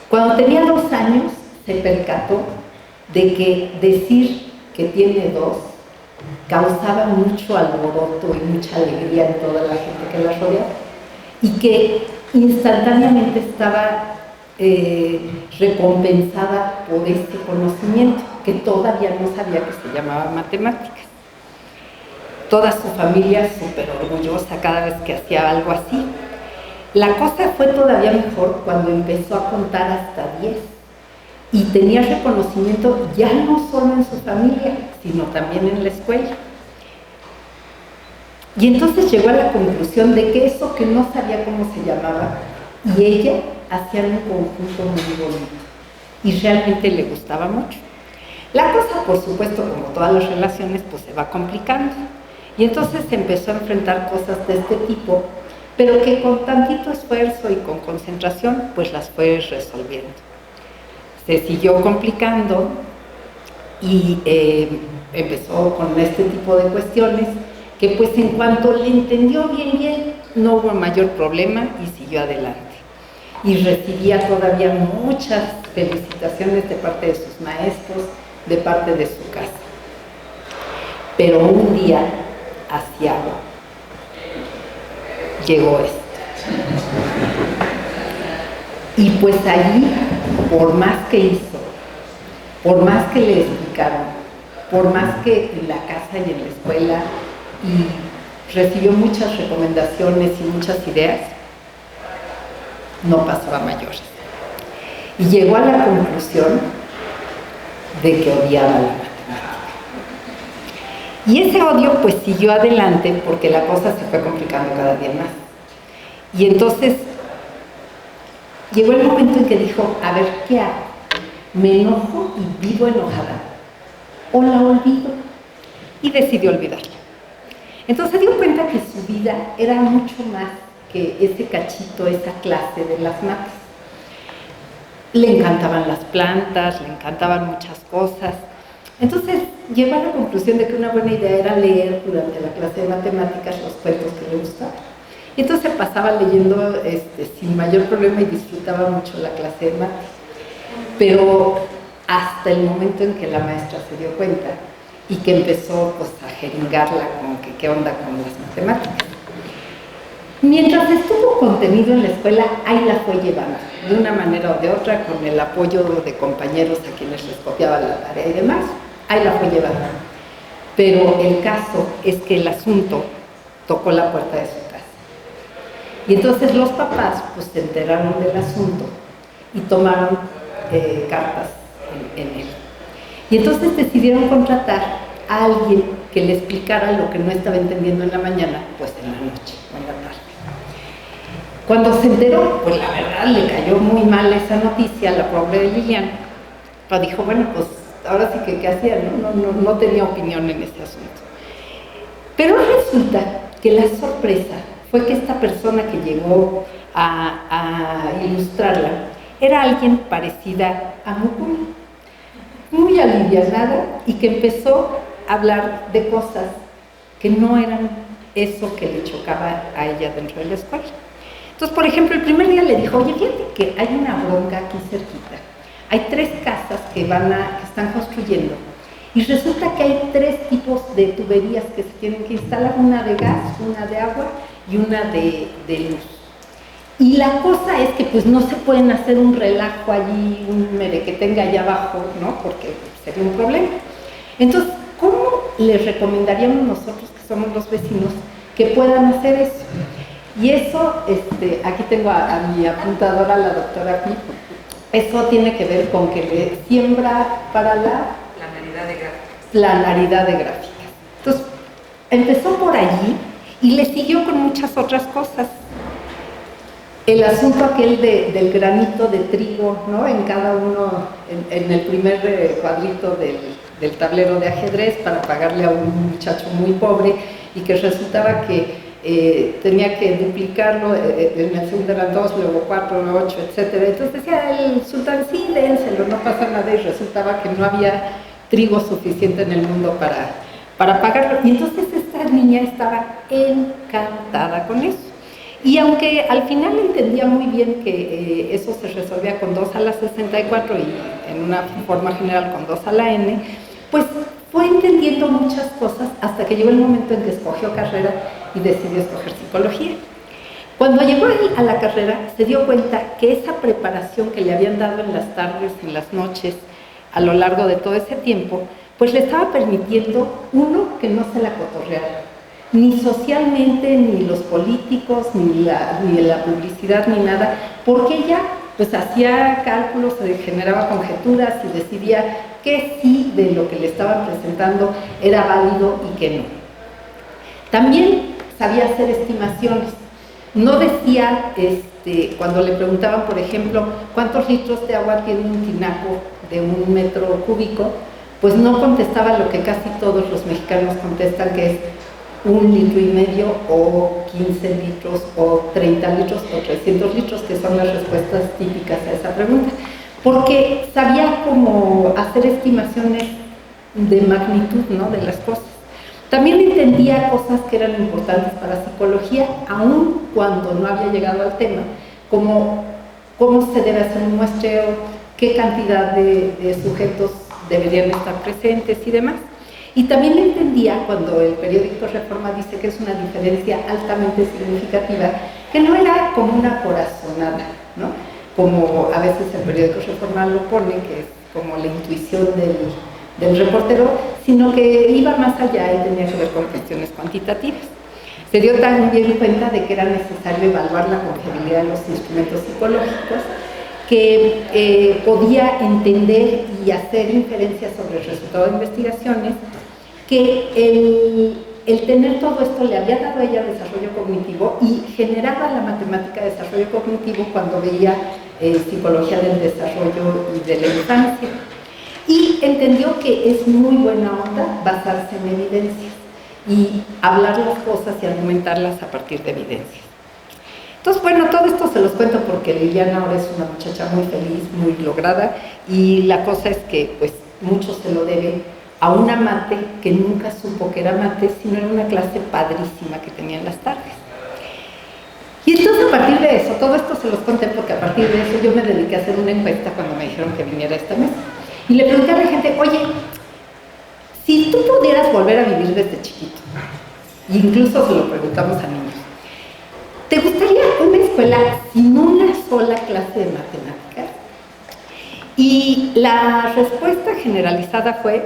[SPEAKER 5] Cuando tenía 2 años se percató de que decir que tiene 2 causaba mucho alboroto y mucha alegría en toda la gente que la rodeaba, y que instantáneamente estaba recompensada por este conocimiento que todavía no sabía que se llamaba matemáticas. Toda su familia súper orgullosa cada vez que hacía algo así. La cosa fue todavía mejor cuando empezó a contar hasta 10 y tenía reconocimiento ya no solo en su familia, sino también en la escuela. Y entonces llegó a la conclusión de que eso que no sabía cómo se llamaba y ella hacían un conjunto muy bonito y realmente le gustaba mucho. La cosa, por supuesto, como todas las relaciones, pues se va complicando, y entonces se empezó a enfrentar cosas de este tipo, pero que con tantito esfuerzo y con concentración pues las fue resolviendo. Se siguió complicando y empezó con este tipo de cuestiones que pues en cuanto le entendió bien, no hubo mayor problema y siguió adelante. Y recibía todavía muchas felicitaciones de parte de sus maestros, de parte de su casa. Pero un día, hacia llegó esto. Y pues allí, por más que hizo, por más que le explicaron, por más que en la casa y en la escuela, y recibió muchas recomendaciones y muchas ideas, no pasó a mayores. Y llegó a la conclusión de que odiaba la matemática. Y ese odio pues siguió adelante porque la cosa se fue complicando cada día más. Y entonces llegó el momento en que dijo, a ver, ¿qué hago? ¿Me enojo y vivo enojada? ¿O la olvido? Y decidió olvidarla. Entonces se dio cuenta que su vida era mucho más que ese cachito, esa clase de las mates. le encantaban las plantas, le encantaban muchas cosas. Entonces llegó a la conclusión de que una buena idea era leer durante la clase de matemáticas los cuentos que le gustaban. Y entonces pasaba leyendo sin mayor problema y disfrutaba mucho la clase de mate. Pero hasta el momento en que la maestra se dio cuenta y que empezó pues, a jeringarla como que qué onda con las matemáticas. Mientras estuvo contenido en la escuela, ahí la fue llevando, de una manera o de otra, con el apoyo de compañeros a quienes les copiaba la tarea y demás, ahí la fue llevando. Pero el caso es que el asunto tocó la puerta de su casa. Y entonces los papás pues, se enteraron del asunto y tomaron cartas en él. Y entonces decidieron contratar a alguien que le explicara lo que no estaba entendiendo en la mañana, pues en la noche o en la tarde. Cuando se enteró, pues la verdad le cayó muy mal esa noticia a la pobre de Liliana. Pero dijo, bueno, pues ahora sí que qué hacía, no tenía opinión en este asunto. Pero resulta que la sorpresa fue que esta persona que llegó a ilustrarla era alguien parecida a Mukul, muy alivianada y que empezó a hablar de cosas que no eran eso que le chocaba a ella dentro de la escuela. Entonces, por ejemplo, el primer día le dijo, oye, fíjate que hay una bronca aquí cerquita. Hay 3 casas que están construyendo y resulta que hay 3 tipos de tuberías que se tienen que instalar, una de gas, una de agua y una de luz. Y la cosa es que pues no se pueden hacer un relajo allí, un merequetenga allá abajo, ¿no? Porque sería un problema. Entonces, ¿cómo les recomendaríamos nosotros, que somos los vecinos, que puedan hacer eso? Y eso, aquí tengo a mi apuntadora, la doctora aquí, eso tiene que ver con que le siembra para la planaridad de gráficas. Entonces, empezó por allí y le siguió con muchas otras cosas. El asunto aquel del granito de trigo, ¿no? En cada uno, en el primer cuadrito del tablero de ajedrez para pagarle a un muchacho muy pobre y que resultaba que tenía que duplicarlo, en el segundo eran 2, luego 4, luego 8, etc. Entonces decía el sultán, sí, dénselo, no pasa nada, y resultaba que no había trigo suficiente en el mundo para pagarlo. Y entonces esta niña estaba encantada con eso. Y aunque al final entendía muy bien que eso se resolvía con 2 a la 64 y en una forma general con 2 a la n, pues fue entendiendo muchas cosas hasta que llegó el momento en que escogió carrera y decidió escoger psicología. Cuando llegó él a la carrera, se dio cuenta que esa preparación que le habían dado en las tardes, en las noches, a lo largo de todo ese tiempo, pues le estaba permitiendo, uno, que no se la cotorreara, ni socialmente, ni los políticos, ni la publicidad, ni nada, porque ella pues hacía cálculos, generaba conjeturas y decidía que sí de lo que le estaban presentando era válido y que no. También sabía hacer estimaciones. No decía, cuando le preguntaban, por ejemplo, ¿cuántos litros de agua tiene un tinaco de 1 metro cúbico? Pues no contestaba lo que casi todos los mexicanos contestan, que es 1,5 litros o 15 litros o 30 litros o 300 litros, que son las respuestas típicas a esa pregunta, porque sabía cómo hacer estimaciones de magnitud, ¿no?, de las cosas. También entendía cosas que eran importantes para psicología, aun cuando no había llegado al tema, como cómo se debe hacer un muestreo, qué cantidad de sujetos deberían estar presentes y demás. Y también entendía, cuando el periódico Reforma dice que es una diferencia altamente significativa, que no era como una corazonada, ¿no?, como a veces el periódico Reforma lo pone, que es como la intuición del reportero, sino que iba más allá y tenía que ver con cuestiones cuantitativas. Se dio también cuenta de que era necesario evaluar la confiabilidad de los instrumentos psicológicos, que podía entender y hacer inferencias sobre el resultado de investigaciones, que el tener todo esto le había dado a ella desarrollo cognitivo y generaba la matemática de desarrollo cognitivo cuando veía psicología del desarrollo y de la infancia. Y entendió que es muy buena onda basarse en evidencias y hablar las cosas y argumentarlas a partir de evidencias. Entonces, bueno, todo esto se los cuento porque Liliana ahora es una muchacha muy feliz, muy lograda, y la cosa es que, pues, mucho se lo debe a una mate que nunca supo que era mate, sino era una clase padrísima que tenía en las tardes. Y entonces, a partir de eso, todo esto se los conté porque a partir de eso yo me dediqué a hacer una encuesta cuando me dijeron que viniera esta mesa. Y le pregunté a la gente, oye, si tú pudieras volver a vivir desde chiquito, e incluso se lo preguntamos a niños, ¿te gustaría una escuela sin una sola clase de matemáticas? Y la respuesta generalizada fue: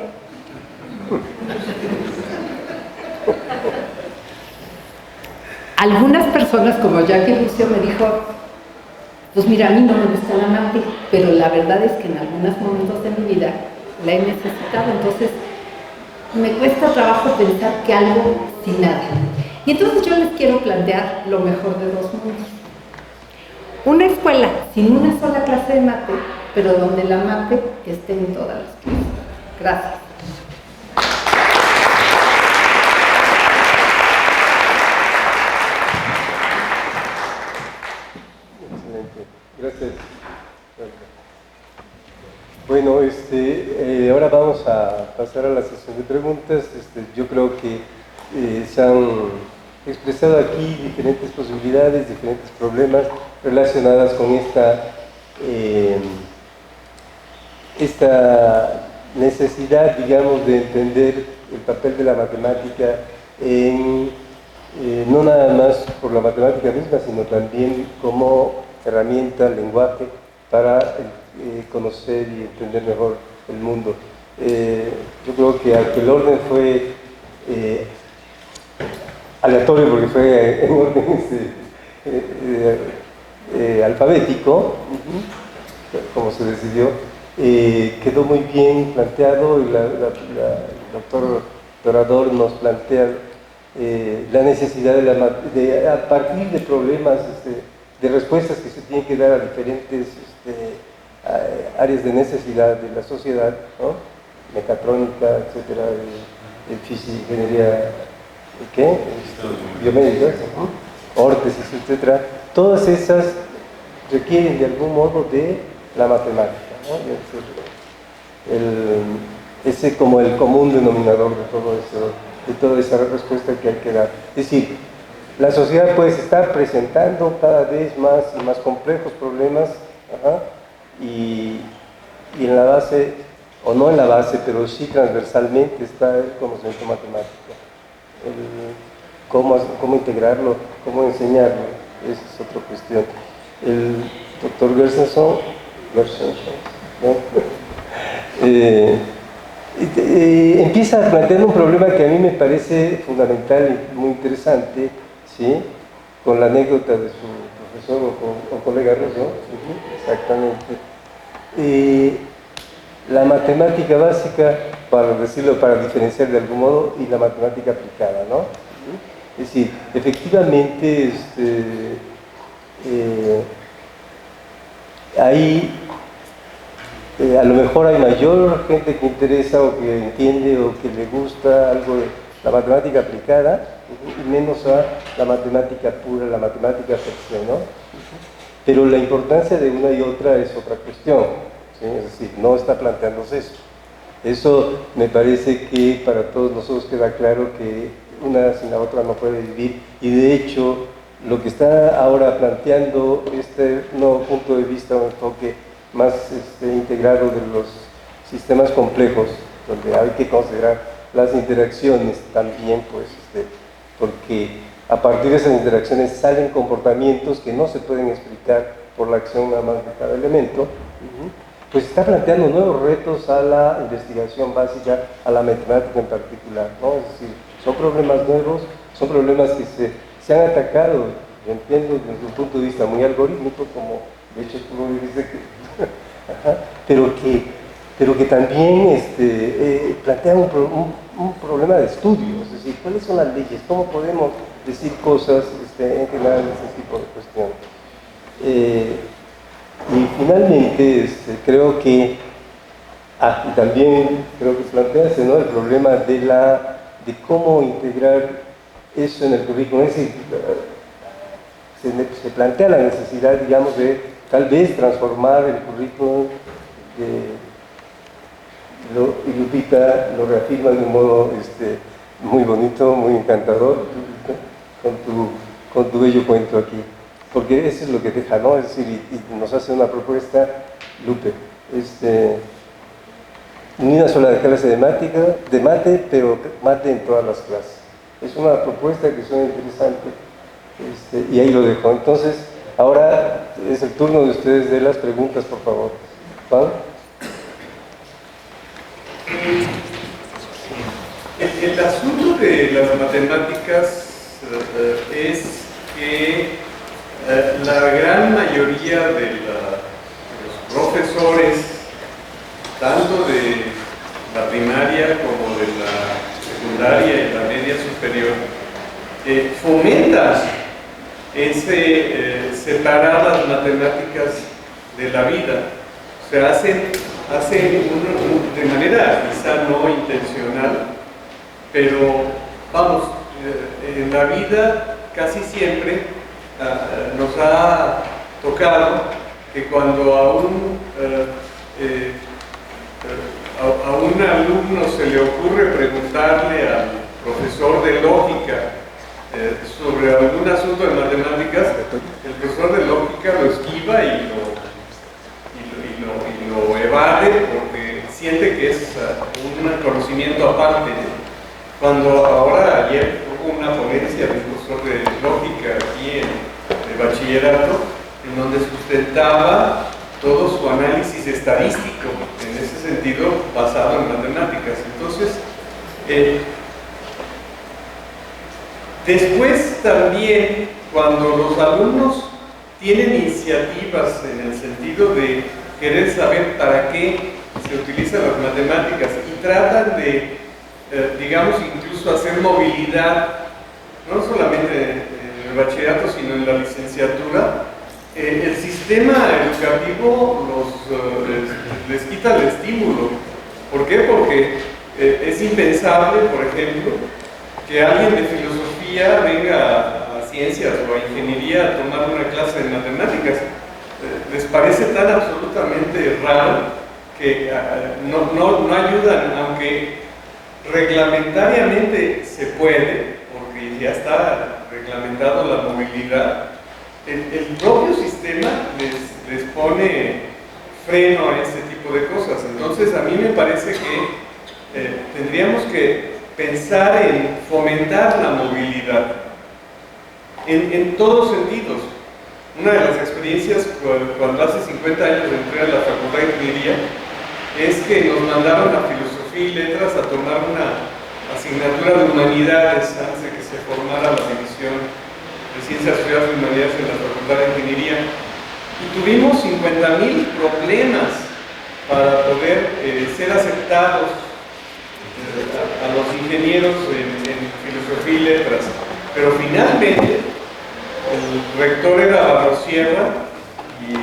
[SPEAKER 5] algunas personas, como Jackie Lucio, me dijo, pues mira, a mí no me gusta la mate, pero la verdad es que en algunos momentos de mi vida la he necesitado, entonces me cuesta trabajo pensar que algo sin nada. Y entonces yo les quiero plantear lo mejor de dos mundos. Una escuela sin una sola clase de mate, pero donde la mate esté en todas las clases. Gracias.
[SPEAKER 1] Excelente, gracias. Bueno, ahora vamos a pasar a la sesión de preguntas. Yo creo que se han expresado aquí diferentes posibilidades, diferentes problemas relacionadas con esta necesidad, digamos, de entender el papel de la matemática no nada más por la matemática misma, sino también como herramienta, lenguaje para conocer y entender mejor el mundo. Yo creo que aunque el orden fue aleatorio porque fue en orden alfabético, como se decidió, quedó muy bien planteado y el doctor Dorador nos plantea la necesidad de a partir de problemas, de respuestas que se tienen que dar a diferentes áreas de necesidad de la sociedad, ¿no? Mecatrónica, etcétera, física, ingeniería, ¿qué? Biomédicas, órtesis, etcétera. Todas esas requieren de algún modo de la matemática, ¿no? Ese como el común denominador de todo eso, de toda esa respuesta que hay que dar. Es decir, la sociedad puede estar presentando cada vez más y más complejos problemas, y en la base, o no en la base, pero sí transversalmente está el conocimiento matemático. Cómo integrarlo, cómo enseñarlo, esa es otra cuestión. El doctor Gershenson, ¿no? Empieza planteando un problema que a mí me parece fundamental y muy interesante, ¿sí? Con la anécdota de su profesor o colega Rosso, exactamente. La matemática básica, para decirlo, para diferenciar de algún modo, y la matemática aplicada, ¿no? Es decir, efectivamente, ahí a lo mejor hay mayor gente que interesa o que entiende o que le gusta algo de la matemática aplicada y menos a la matemática pura, la matemática per se, ¿no? Pero la importancia de una y otra es otra cuestión, ¿sí? Es decir, no está planteándose eso. Eso me parece que para todos nosotros queda claro que una sin la otra no puede vivir, y de hecho lo que está ahora planteando este nuevo punto de vista, un enfoque más integrado de los sistemas complejos, donde hay que considerar las interacciones también, pues, porque a partir de esas interacciones salen comportamientos que no se pueden explicar por la acción nada más de cada elemento, pues está planteando nuevos retos a la investigación básica, a la matemática en particular, ¿no? Es decir, son problemas nuevos, son problemas que se han atacado, yo entiendo desde un punto de vista muy algorítmico, como de hecho tú lo dijiste, pero que también plantean un problema de estudio, es decir, ¿cuáles son las leyes? ¿Cómo podemos decir cosas en general de este tipo de cuestiones? Y finalmente creo que, y también creo que plantearse, ¿no?, el problema de cómo integrar eso en el currículum. Es decir, se plantea la necesidad, digamos, de tal vez transformar el currículum y Lupita lo reafirma de un modo muy bonito, muy encantador, con tu bello cuento aquí. Porque eso es lo que deja, ¿no? Es decir, y nos hace una propuesta, Lupe, ni una sola clase de mate, pero mate en todas las clases. Es una propuesta que suena interesante, y ahí lo dejo. Entonces, ahora es el turno de ustedes de las preguntas, por favor. Juan.
[SPEAKER 6] El asunto de las matemáticas es que la gran mayoría de los profesores, tanto de la primaria como de la secundaria y la media superior, fomentan separar las matemáticas de la vida. O sea, hacen de manera quizá no intencional, pero vamos, en la vida casi siempre nos ha tocado que cuando a un alumno se le ocurre preguntarle al profesor de lógica sobre algún asunto de matemáticas, el profesor de lógica lo esquiva y lo evade porque siente que es un conocimiento aparte. Cuando ayer hubo una ponencia del profesor de lógica aquí en el bachillerato, en donde sustentaba todo su análisis estadístico, en ese sentido basado en matemáticas. Entonces, después también, cuando los alumnos tienen iniciativas en el sentido de querer saber para qué se utilizan las matemáticas y tratan de, digamos, incluso hacer movilidad, no solamente en el bachillerato, sino en la licenciatura, el sistema educativo les quita el estímulo. ¿Por qué? Porque es impensable, por ejemplo, que alguien de filosofía venga a ciencias o a ingeniería a tomar una clase de matemáticas. Les parece tan absolutamente raro que no ayudan, aunque reglamentariamente se puede, porque ya está reglamentado la movilidad. El propio sistema les pone freno a este tipo de cosas. Entonces, a mí me parece que tendríamos que pensar en fomentar la movilidad en todos sentidos. Una de las experiencias cuando hace 50 años entré a la Facultad de Ingeniería es que nos mandaron a Filosofía y Letras a tomar una asignatura de Humanidades antes de que se formara la división de Ciencias Sociales y Humanidades en la Facultad de Ingeniería, y tuvimos 50,000 problemas para poder ser aceptados a los ingenieros en Filosofía y Letras, pero finalmente el rector era Barrosierra y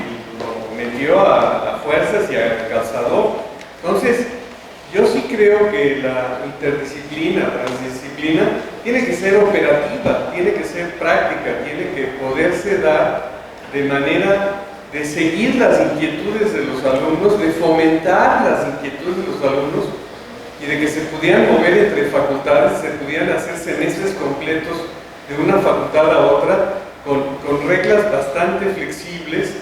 [SPEAKER 6] lo metió a fuerzas y a calzador. Entonces, yo sí creo que la interdisciplina, transdisciplina, tiene que ser operativa, tiene que ser práctica, tiene que poderse dar de manera de seguir las inquietudes de los alumnos, de fomentar las inquietudes de los alumnos y de que se pudieran mover entre facultades, se pudieran hacer semestres completos de una facultad a otra con reglas bastante flexibles,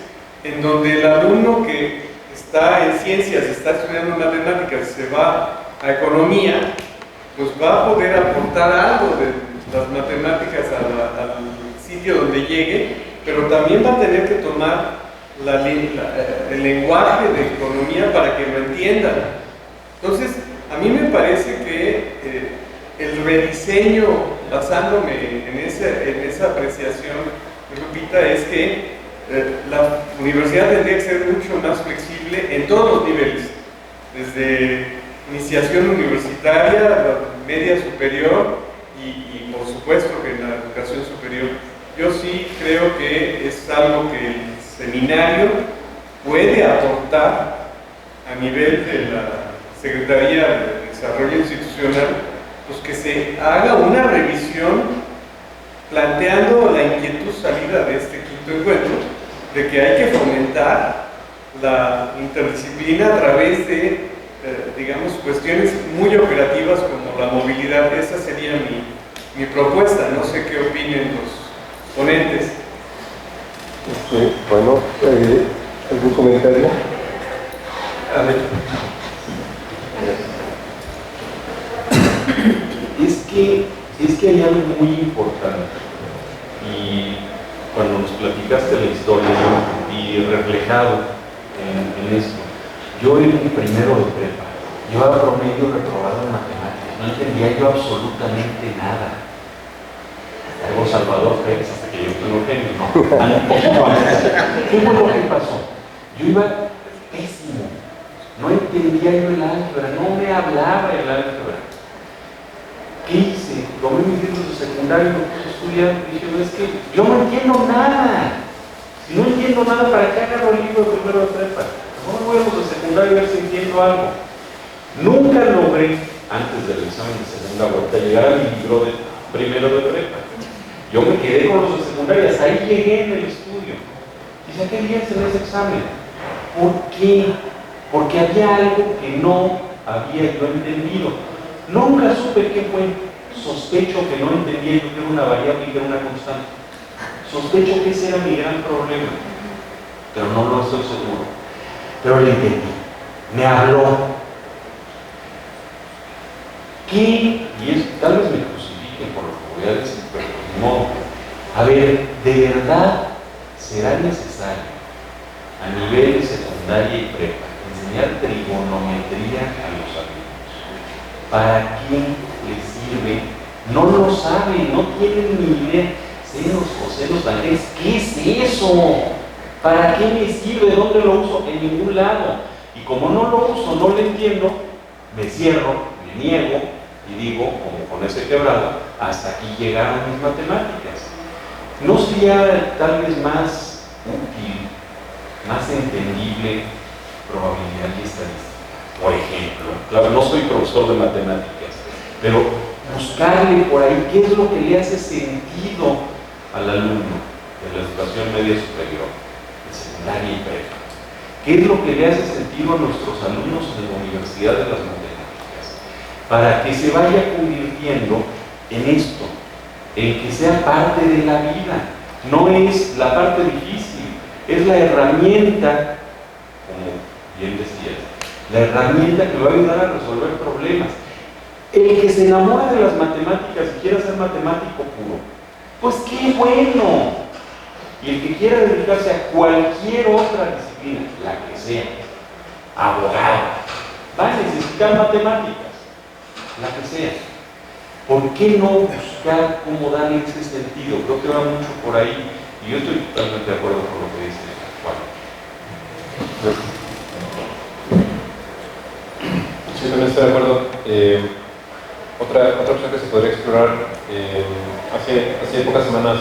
[SPEAKER 6] en donde el alumno que está en ciencias, está estudiando matemáticas, se va a economía, pues va a poder aportar algo de las matemáticas al sitio donde llegue, pero también va a tener que tomar el lenguaje de economía para que lo entiendan. Entonces, a mí me parece que el rediseño, basándome en esa apreciación, Lupita, es que la universidad tendría que ser mucho más flexible en todos los niveles, desde iniciación universitaria, media superior y por supuesto que en la educación superior. Yo sí creo que es algo que el seminario puede aportar a nivel de la Secretaría de Desarrollo Institucional, pues que se haga una revisión planteando la inquietud salida de este quinto encuentro, de que hay que fomentar la interdisciplina a través de, digamos, cuestiones muy operativas como la movilidad. Esa sería mi propuesta. No sé qué opinen los ponentes.
[SPEAKER 1] Bueno, ¿algún comentario?
[SPEAKER 3] A ver. Es que hay algo muy importante, y cuando nos platicaste la historia yo me vi reflejado en esto. Yo era un primero de prepa, llevaba promedio reprobado en matemáticas, no entendía yo absolutamente nada. Algo Salvador Pérez, hasta que yo fui un genio, ¿no? Un poquito antes. ¿Qué fue lo que pasó? Yo iba pésimo, no entendía yo el álgebra, no me hablaba el álgebra. ¿Qué hice? Tomé mis libros de secundario, me puse a estudiar, y dije, es que yo no entiendo nada. Si no entiendo nada, ¿para qué agarro el libro de primero de prepa? No me voy a los de secundario a ver si entiendo algo. Nunca logré, antes del examen de segunda vuelta, llegar a mi libro de primero de prepa. Yo me quedé con los de secundaria, hasta ahí llegué en el estudio. Y saqué 10 en ese examen. ¿Por qué? Porque había algo que no había yo entendido. Nunca supe qué fue. Sospecho que no entendía yo que era una variable y que era una constante. Sospecho que ese era mi gran problema. Pero no lo estoy seguro. Pero le entendí. Me habló. ¿Qué? Y tal vez me crucifiquen por lo que voy a decir, pero de modo. A ver, ¿de verdad será necesario a nivel secundaria y prepa enseñar trigonometría a los alumnos? ¿Para qué les sirve? No lo saben, no tienen ni idea. Senos, cosenos, tangencias, ¿qué es eso? ¿Para qué me sirve? ¿Dónde lo uso? En ningún lado. Y como no lo uso, no lo entiendo, me cierro, me niego y digo, como con ese quebrado, hasta aquí llegaron mis matemáticas. ¿No sería tal vez más útil, más entendible probabilidad y estadística? Por ejemplo, claro, no soy profesor de matemáticas, pero buscarle por ahí qué es lo que le hace sentido al alumno de la educación media superior, de secundaria y prepa. ¿Qué es lo que le hace sentido a nuestros alumnos de la Universidad de las Matemáticas? Para que se vaya convirtiendo en esto, en que sea parte de la vida. No es la parte difícil, es la herramienta, como bien decía, la herramienta que va a ayudar a resolver problemas. El que se enamora de las matemáticas y quiera ser matemático puro, pues qué bueno. Y el que quiera dedicarse a cualquier otra disciplina, la que sea, abogado, va a necesitar matemáticas, la que sea. ¿Por qué no buscar cómo darle ese sentido? Creo que va mucho por ahí, y yo estoy totalmente de acuerdo con lo que dice Juan.
[SPEAKER 4] Sí, también estoy de acuerdo. Otra opción que se podría explorar, hace pocas semanas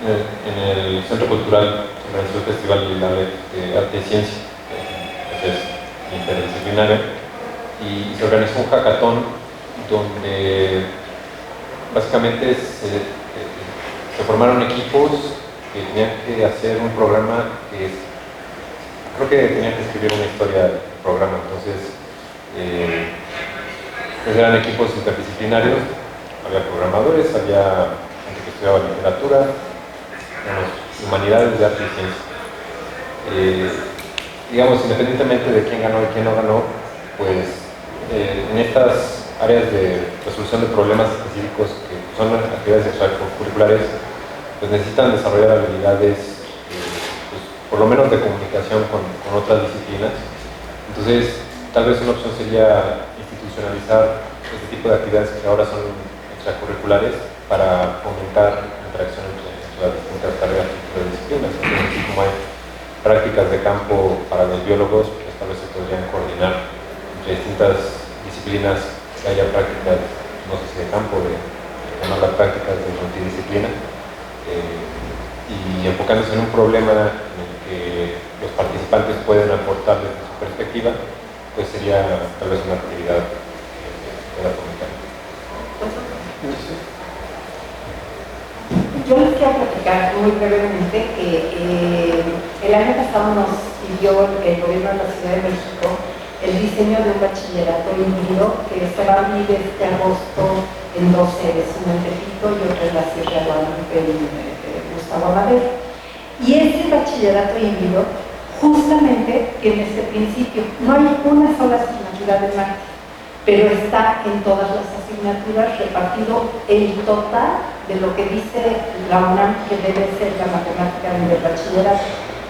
[SPEAKER 4] en el Centro Cultural se organizó el Festival de Arte y Ciencia, que es interdisciplinario, y se organizó un hackathon donde básicamente se formaron equipos que tenían que hacer un programa que creo que tenían que escribir una historia del programa. Entonces pues eran equipos interdisciplinarios, había programadores, había gente que estudiaba literatura, humanidades, de arte y ciencia. Digamos, independientemente de quién ganó y quién no ganó, pues en estas áreas de resolución de problemas específicos que son actividades extracurriculares, pues necesitan desarrollar habilidades pues, por lo menos de comunicación con otras disciplinas. Entonces, tal vez una opción sería institucionalizar este tipo de actividades que ahora son extracurriculares para fomentar la interacción entre las distintas tareas de disciplinas. Entonces, así como hay prácticas de campo para los biólogos, pues tal vez se podrían coordinar entre distintas disciplinas, que haya prácticas, no sé si de campo, de llamar las prácticas de multidisciplina, y enfocándose en un problema en el que los participantes pueden aportar desde su perspectiva, pues sería tal vez una actividad que pueda fomentar.
[SPEAKER 5] Yo les quiero platicar muy brevemente que el año pasado nos pidió el gobierno de la Ciudad de México el diseño de un bachillerato híbrido que se va a abrir este agosto en 2 sedes, una en Tepito y otra en la Sierra de Guadalupe, en Gustavo Amadero. Y ese bachillerato híbrido justamente tiene ese principio. No hay una sola asignatura de marketing, pero está en todas las asignaturas repartido el total de lo que dice la UNAM que debe ser la matemática en el bachillerato,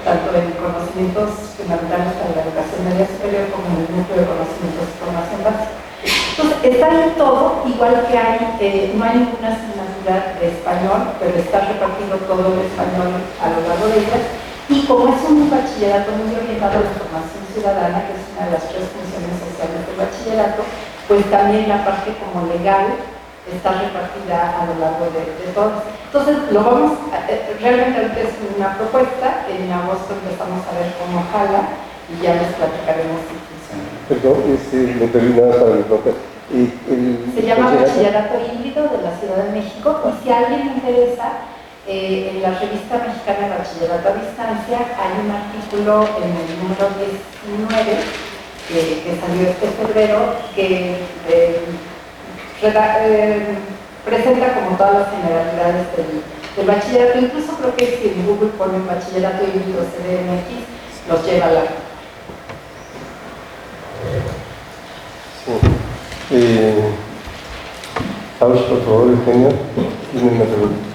[SPEAKER 5] tanto en conocimientos fundamentales para la educación media superior como en el núcleo de conocimientos de formación básica. Entonces, está en todo, igual que no hay ninguna asignatura de español, pero está repartido todo el español a lo largo de ellas. Y como es un bachillerato muy orientado a la formación ciudadana, que es una de las 3 funciones sociales del bachillerato, pues también la parte como legal está repartida a lo largo de todas. Entonces, realmente ahorita es una propuesta, en agosto empezamos a ver cómo jala y ya les platicaremos si funciona.
[SPEAKER 1] Perdón, me perdí nada para mi propia.
[SPEAKER 5] Se llama Bachillerato Híbrido de la Ciudad de México, y si a alguien le interesa, en la revista mexicana de Bachillerato a Distancia hay un artículo en el número 19 que salió este febrero que presenta como todas las generalidades del bachillerato. Incluso creo que si en Google ponen bachillerato híbrido CDMX, los lleva a la...
[SPEAKER 1] Faust, por favor, Eugenio, tiene una pregunta.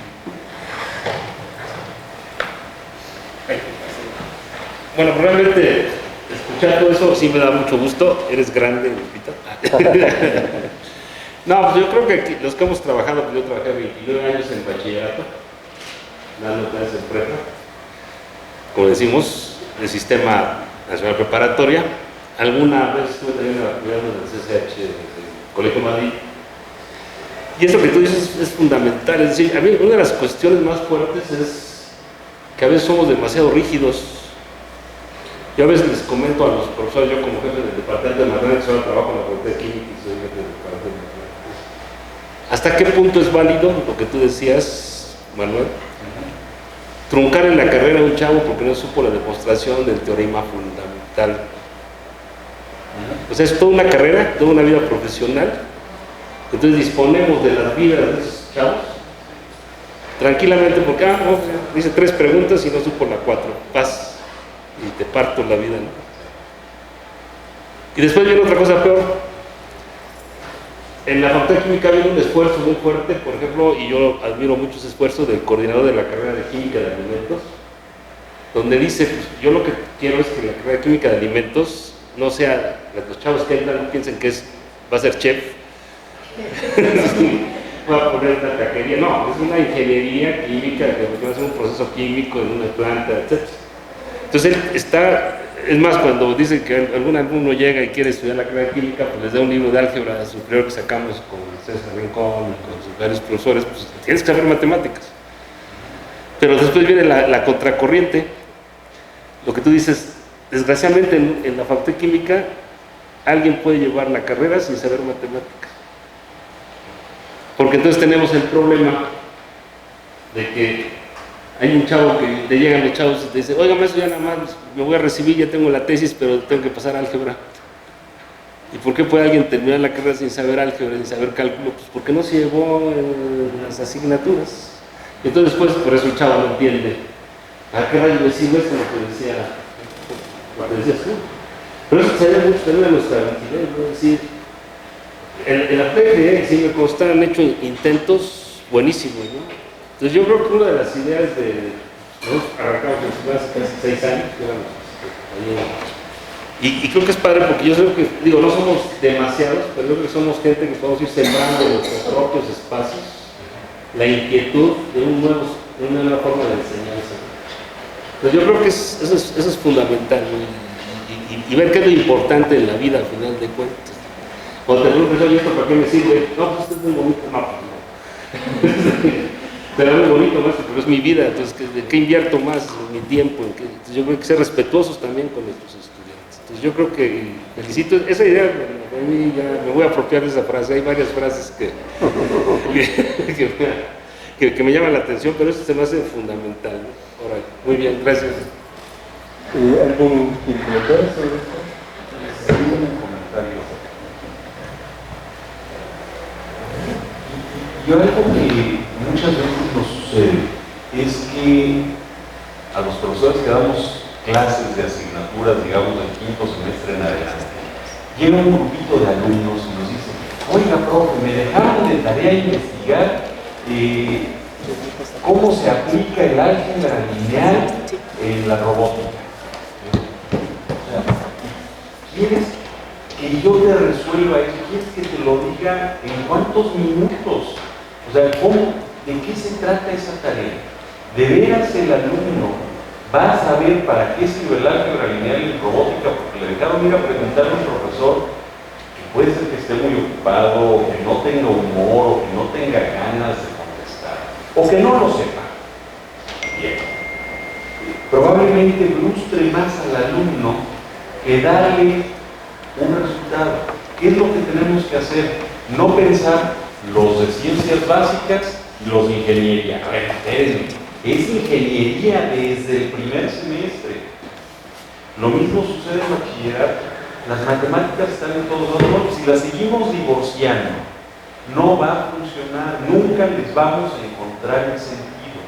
[SPEAKER 7] Bueno, realmente escuchar todo eso sí me da mucho gusto. Eres grande, Lupita. No, pues yo creo que aquí, los que hemos trabajado, pues yo trabajé 29 años en bachillerato, dando clases en prepa, como decimos, el Sistema Nacional Preparatoria. Alguna vez estuve también en la actividad del CCH, del Colegio Madrid. Y esto que tú dices es fundamental. Es decir, a mí una de las cuestiones más fuertes es que a veces somos demasiado rígidos. Yo a veces les comento a los profesores, yo como jefe del departamento de matemáticas, solo trabajo en la Facultad de Química y soy jefe del departamento de matemáticas. ¿Hasta qué punto es válido lo que tú decías, Manuel? Truncar en la carrera a un chavo porque no supo la demostración del teorema fundamental. O sea, es toda una carrera, toda una vida profesional. Entonces disponemos de las vidas de esos chavos tranquilamente porque dice 3 preguntas y no supo la 4. Paz y te parto la vida, ¿no? Y después viene otra cosa peor. En la Facultad de Química ha habido un esfuerzo muy fuerte, por ejemplo, y yo admiro mucho ese esfuerzo del coordinador de la carrera de Química de Alimentos, donde dice, pues, yo lo que quiero es que la carrera de Química de Alimentos no sea, los chavos que entran no piensen que va a ser chef, va a poner una taquería, no, es una ingeniería química, que va a hacer un proceso químico en una planta, etc. Entonces él está, es más, cuando dicen que algún alumno llega y quiere estudiar la carrera de química, pues les da un libro de álgebra superior que sacamos con César Rincón, con sus varios profesores, pues tienes que saber matemáticas. Pero después viene la contracorriente, lo que tú dices, desgraciadamente en la Facultad de Química alguien puede llevar la carrera sin saber matemáticas. Porque entonces tenemos el problema de que hay un chavo que te llegan los chavos y te dicen, oiga, maestro, ya nada más me voy a recibir, ya tengo la tesis, pero tengo que pasar álgebra. ¿Y por qué puede alguien terminar la carrera sin saber álgebra, sin saber cálculo? Pues porque no se llevó las asignaturas. Y entonces después, por eso el chavo no entiende. ¿A qué rayos decimos esto? Lo que decías tú. Pero eso se debe mucho también a nuestra vigilidad, ¿no? Es decir, en la PFD, sí me consta, han hecho intentos buenísimos, ¿no? Entonces yo creo que una de las ideas nosotros arrancamos hace casi 6 años, y creo que es padre porque yo creo que, digo, no somos demasiados, pero yo creo que somos gente que podemos ir sembrando en nuestros propios espacios la inquietud de una nueva forma de enseñanza. Entonces yo creo que eso es fundamental, ¿no? y ver qué es lo importante en la vida al final de cuentas. Cuando te preguntas, oye, ¿esto para qué me sirve? No, pues esto es muy bonito. No, pues no. Pero es muy bonito, maestro, pero es mi vida, entonces, ¿de qué invierto más mi tiempo? Entonces, yo creo que hay que ser respetuosos también con nuestros estudiantes. Entonces, yo creo que felicito esa idea, a mí ya me voy a apropiar de esa frase, hay varias frases que que me llama la atención, pero eso se me hace fundamental, ¿no? Órale, muy bien, gracias.
[SPEAKER 1] ¿Alguien quiere comentar sobre esto?
[SPEAKER 2] Sí, un comentario. Y algo que muchas veces nos sucede es que a los profesores que damos clases de asignaturas, digamos, del quinto semestre en adelante, llega un grupito de alumnos y nos dice: oiga, profe, me dejaron de tarea investigar cómo se aplica el álgebra lineal en la robótica. O sea, ¿quieres que yo te resuelva eso? ¿Quieres que te lo diga en cuántos minutos? O sea, ¿de qué se trata esa tarea? ¿De veras el alumno va a saber para qué sirve el álgebra lineal en robótica? Porque le dejaron ir a preguntarle a un profesor que puede ser que esté muy ocupado, o que no tenga humor, o que no tenga ganas de contestar, o que no lo sepa. Bien. Probablemente frustre más al alumno que darle un resultado. ¿Qué es lo que tenemos que hacer? No pensar los de ciencias básicas y los de ingeniería. A ver, espérenme. Es ingeniería desde el primer semestre. Lo mismo sucede en bachillerato. Las matemáticas están en todos lados. Si las seguimos divorciando, no va a funcionar. Nunca les vamos a encontrar el sentido.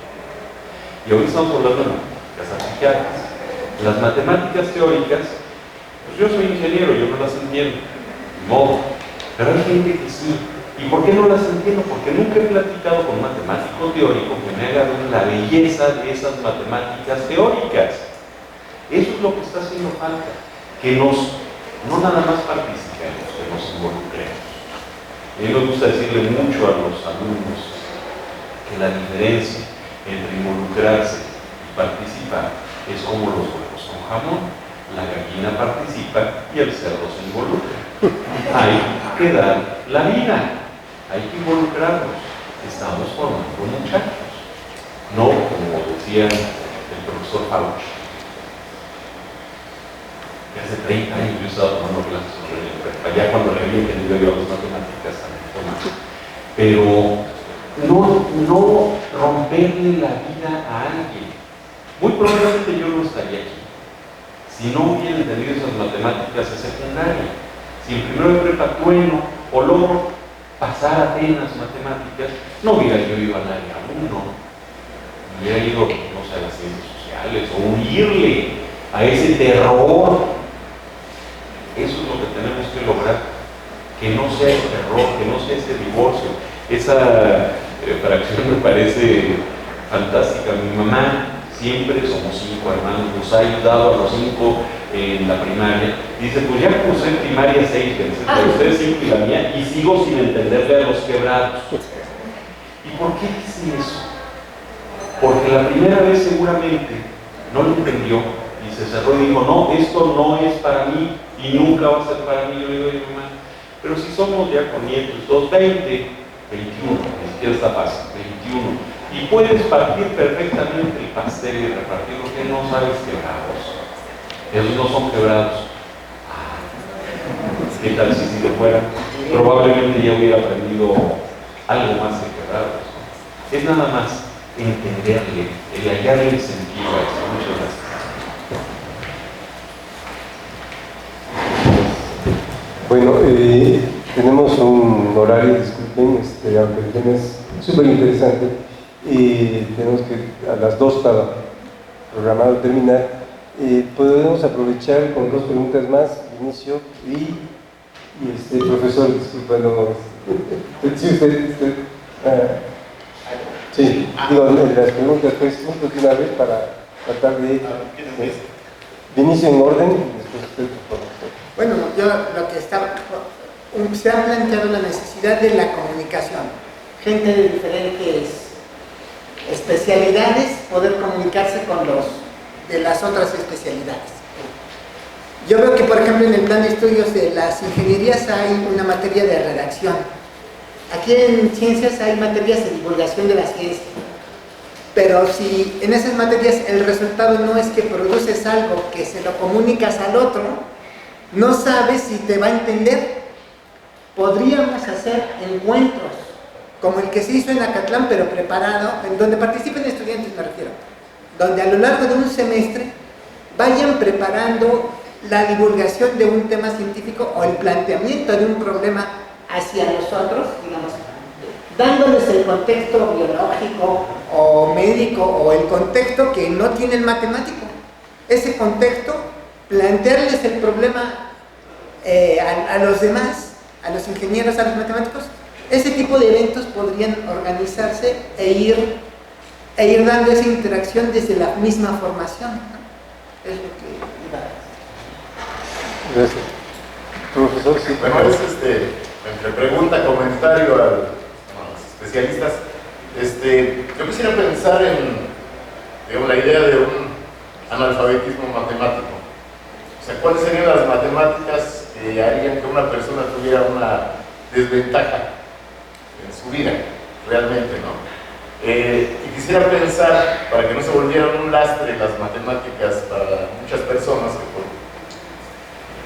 [SPEAKER 2] Y ahorita estamos hablando de matemáticas aplicadas. Las matemáticas teóricas, pues yo soy ingeniero, yo no las entiendo. No, pero hay gente que sí. ¿Y por qué no las entiendo? Porque nunca he platicado con un matemático teórico que me haga ver la belleza de esas matemáticas teóricas. Eso es lo que está haciendo falta, que no nada más participemos, que nos involucremos. A mí me gusta decirle mucho a los alumnos que la diferencia entre involucrarse y participar es como los huevos con jamón. La gallina participa y el cerdo se involucra. Hay que dar la vida. Hay que involucrarnos. Estamos formando muchachos. No, como decía el profesor Fauci, que hace 30 años yo estaba tomando clases sobre el prepa, ya cuando le había entendido yo las matemáticas también tomaba. Pero no romperle la vida a alguien. Muy probablemente yo no estaría aquí si no hubiera entendido esas matemáticas de secundaria. Si en primero de prepa trueno o logro pasar apenas matemáticas, no hubiera yo ido al área 1, hubiera ido, no sé, a las ciencias sociales, o huirle a ese terror. Eso es lo que tenemos que lograr, que no sea el terror, que no sea ese divorcio. Esa fracción me parece fantástica. Mi mamá, siempre somos 5 hermanos, nos ha ayudado a los 5 en la primaria. Dice, pues ya cursé en primaria 6 veces, pero ustedes 5 y la mía, y sigo sin entenderle a los quebrados. ¿Y por qué dice eso? Porque la primera vez seguramente no lo entendió y se cerró y dijo, no, esto no es para mí y nunca va a ser para mí. Yo le digo a mi mamá, pero si somos ya con nietos, todos 20, 21, ni siquiera está fácil, 21, y puedes partir perfectamente el pastel y repartirlo, que no sabes quebrados. Esos no son quebrados. ¿Qué tal si lo fueran? Probablemente ya hubiera aprendido algo más que quebrados. Es nada más entenderle, el hallarle el sentido a eso. Muchas gracias.
[SPEAKER 1] Bueno, tenemos un horario, disculpen, aunque el tema es súper interesante, y tenemos que a las 2 estaba programado terminar. Podemos aprovechar con 2 preguntas más, inicio, y profesor, disculpa, no, sí, sí, digo, las preguntas pues juntos de una vez para tratar de inicio en orden, y después usted, por favor.
[SPEAKER 8] Bueno, yo lo que estaba, se ha planteado la necesidad de la comunicación, gente de diferentes especialidades, poder comunicarse con los de las otras especialidades. Yo veo que, por ejemplo, en el plan de estudios de las ingenierías hay una materia de redacción. Aquí en ciencias hay materias de divulgación de la ciencia. Pero si en esas materias el resultado no es que produces algo, que se lo comunicas al otro, no sabes si te va a entender. Podríamos hacer encuentros como el que se hizo en Acatlán, pero preparado, en donde participen estudiantes, me refiero, donde a lo largo de un semestre vayan preparando la divulgación de un tema científico o el planteamiento de un problema hacia nosotros, digamos, dándoles el contexto biológico o médico o el contexto que no tiene el matemático. Ese contexto, plantearles el problema a los demás, a los ingenieros, a los matemáticos. Ese tipo de eventos podrían organizarse e ir dando esa interacción desde la misma formación, ¿no? Es lo que iba a decir.
[SPEAKER 1] Gracias. Profesor, sí.
[SPEAKER 9] Bueno, es entre pregunta, comentario a los especialistas. Yo quisiera pensar en, digamos, la idea de un analfabetismo matemático. O sea, ¿cuáles serían las matemáticas que harían que una persona tuviera una desventaja en su vida, realmente, ¿no? Y quisiera pensar, para que no se volvieran un lastre las matemáticas para muchas personas que por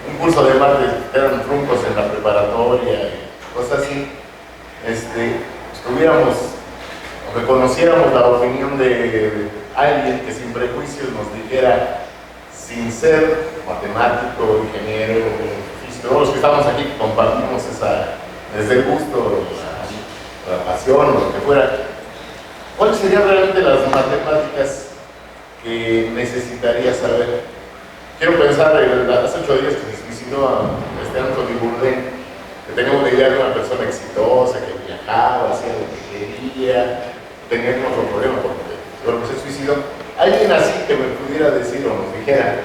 [SPEAKER 9] un curso de mate eran truncos en la preparatoria y cosas así, tuviéramos o reconociéramos la opinión de alguien que sin prejuicios nos dijera, sin ser matemático, ingeniero, físico, todos los que estamos aquí compartimos desde el gusto, la pasión o lo que fuera, ¿cuáles serían realmente las matemáticas que necesitaría saber? Quiero pensar, hace 8 días que se suicidó Anthony Bourdain, que tenía una idea de una persona exitosa, que viajaba, hacía lo que quería, tenía otro problema porque se suicidó. Alguien así que me pudiera decir o nos dijera,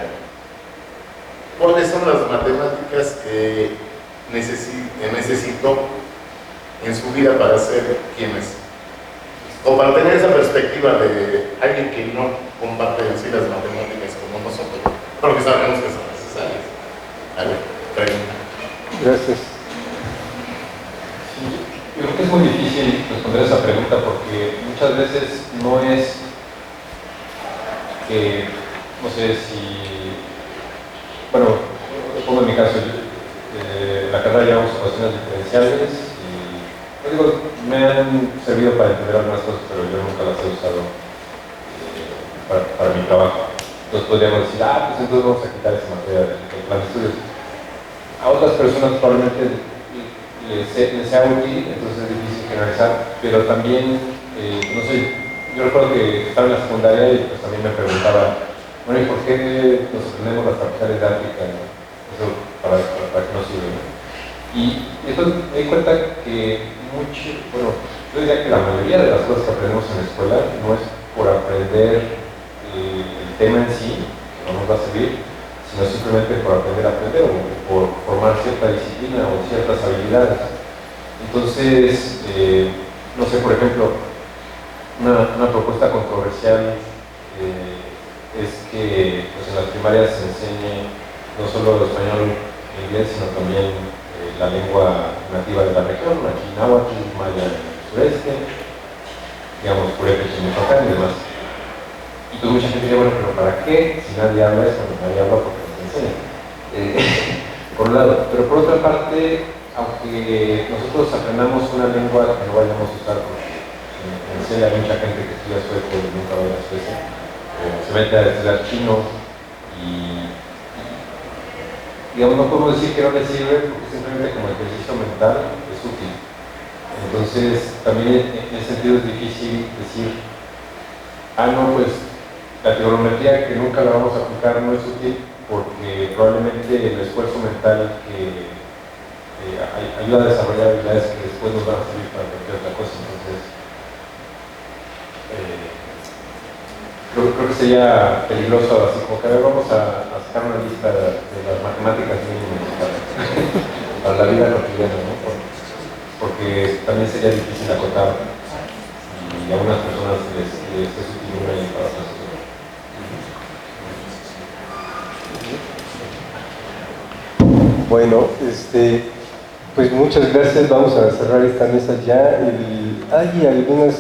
[SPEAKER 9] ¿cuáles son las matemáticas que necesitó en su vida para ser quien es? O para tener esa perspectiva de alguien que no comparte en sí las matemáticas como nosotros, pero que sabemos que son necesarias. A ver, pregunta.
[SPEAKER 1] Gracias.
[SPEAKER 4] Yo creo que es muy difícil responder esa pregunta porque muchas veces no es que, no sé si, bueno, pongo en mi caso, la carrera llevamos ecuaciones diferenciales y, pues digo, me han servido para entender algunas cosas, pero yo nunca las he usado para mi trabajo. Entonces podríamos decir, pues entonces vamos a quitar esa materia del plan de estudios. A otras personas probablemente les sea útil, entonces es difícil generalizar, pero también, no sé, yo recuerdo que estaba en la secundaria y pues también me preguntaba, bueno, ¿y por qué nos aprendemos las capitales de África? Eso para qué nos sirve, ¿no? Y entonces me di cuenta que yo diría que la mayoría de las cosas que aprendemos en la escuela no es por aprender el tema en sí, que no nos va a servir, sino simplemente por aprender a aprender o por formar cierta disciplina o ciertas habilidades. Entonces, no sé, por ejemplo, una propuesta controversial es que pues, en las primarias se enseñe no solo el español e inglés, sino también la lengua nativa de la región, aquí náhuatl, maya en el sureste, digamos, purépecha en Michoacán y demás. Y pues mucha gente dice, bueno, pero ¿para qué? Si nadie habla eso, nadie habla porque nos enseña. Por un lado, pero por otra parte, aunque nosotros aprendamos una lengua que no vayamos a usar, porque en serio hay mucha gente que estudia sueco y nunca va a ir a Suecia, se mete a estudiar chino y digamos, no podemos decir que no le sirve porque simplemente como ejercicio mental es útil. Entonces, también en ese sentido es difícil decir, no, pues la trigonometría que nunca la vamos a aplicar no es útil porque probablemente el esfuerzo mental que ayuda a desarrollar habilidades que después nos van a servir para cualquier otra cosa. Entonces, creo que sería peligroso, así como que vamos a sacar una lista de las matemáticas mínimas para la vida cotidiana, ¿no? Porque también sería difícil acotar y a algunas personas les es útil una y para otras.
[SPEAKER 1] Bueno, pues muchas gracias, vamos a cerrar esta mesa ya. Hay algunas,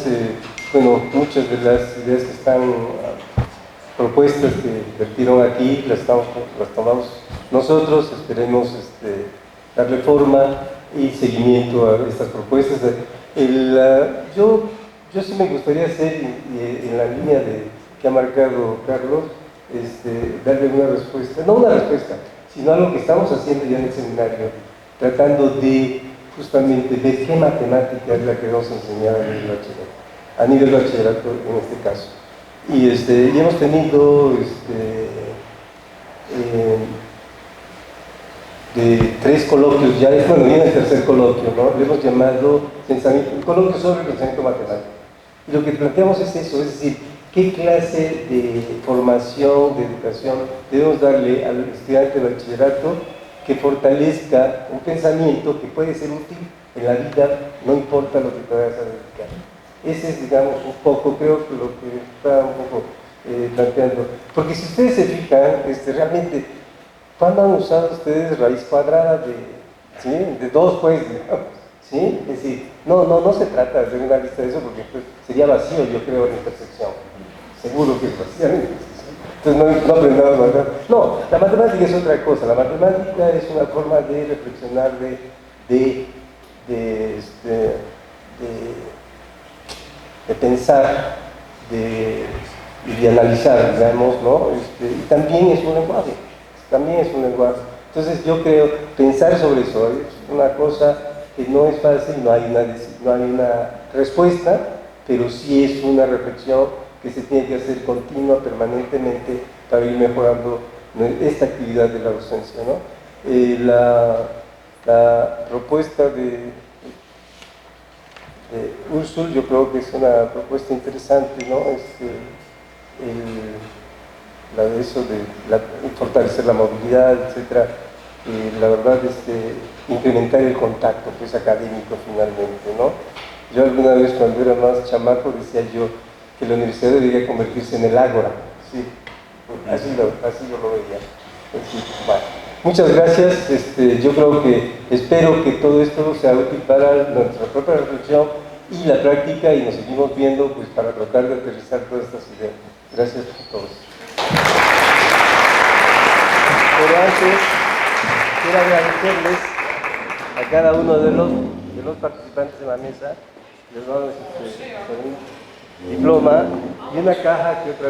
[SPEAKER 1] muchas de las ideas que están propuestas que vertieron aquí, las tomamos nosotros, esperemos darle forma y seguimiento a estas propuestas. Yo sí me gustaría hacer, en la línea que ha marcado Carlos, darle una respuesta, no una respuesta, sino algo que estamos haciendo ya en el seminario, tratando de justamente ver qué matemática es la que vamos a enseñar a nivel bachillerato en este caso. Y hemos tenido de 3 coloquios, ya bueno, viene el tercer coloquio, ¿no? Le hemos llamado coloquio sobre el pensamiento matemático. Y lo que planteamos es eso, es decir, qué clase de formación, de educación debemos darle al estudiante de bachillerato que fortalezca un pensamiento que puede ser útil en la vida, no importa lo que te vayas a dedicar. Ese es, digamos, un poco, creo que lo que está un poco planteando. Porque si ustedes se fijan, realmente, ¿cuándo han usado ustedes raíz cuadrada de 2, pues, digamos? ¿Sí? Es decir, no se trata de hacer una lista de eso porque pues, sería vacío, yo creo, la intersección. Seguro que es vacío. Entonces no aprendamos matemáticas. No, la matemática es otra cosa. La matemática es una forma de reflexionar, de pensar, y de analizar, digamos, ¿no? Y también es un lenguaje. También es un lenguaje. Entonces yo creo, pensar sobre eso es una cosa que no es fácil, no hay una respuesta, pero sí es una reflexión que se tiene que hacer continua, permanentemente, para ir mejorando esta actividad de la docencia, ¿no? La propuesta de Úrsul, yo creo que es una propuesta interesante, ¿no? La de eso de fortalecer la movilidad, etcétera, la verdad incrementar el contacto pues académico finalmente, ¿no? Yo alguna vez cuando era más chamaco decía yo que la universidad debería convertirse en el ágora, ¿sí? Así yo lo veía. Así, bueno. Muchas gracias, yo creo espero que todo esto sea útil para nuestra propia reflexión y la práctica, y nos seguimos viendo pues para tratar de aterrizar todas estas ideas. Gracias a todos. Pero antes, quiero agradecerles a cada uno de los participantes en la mesa. Les damos un diploma y una caja que otra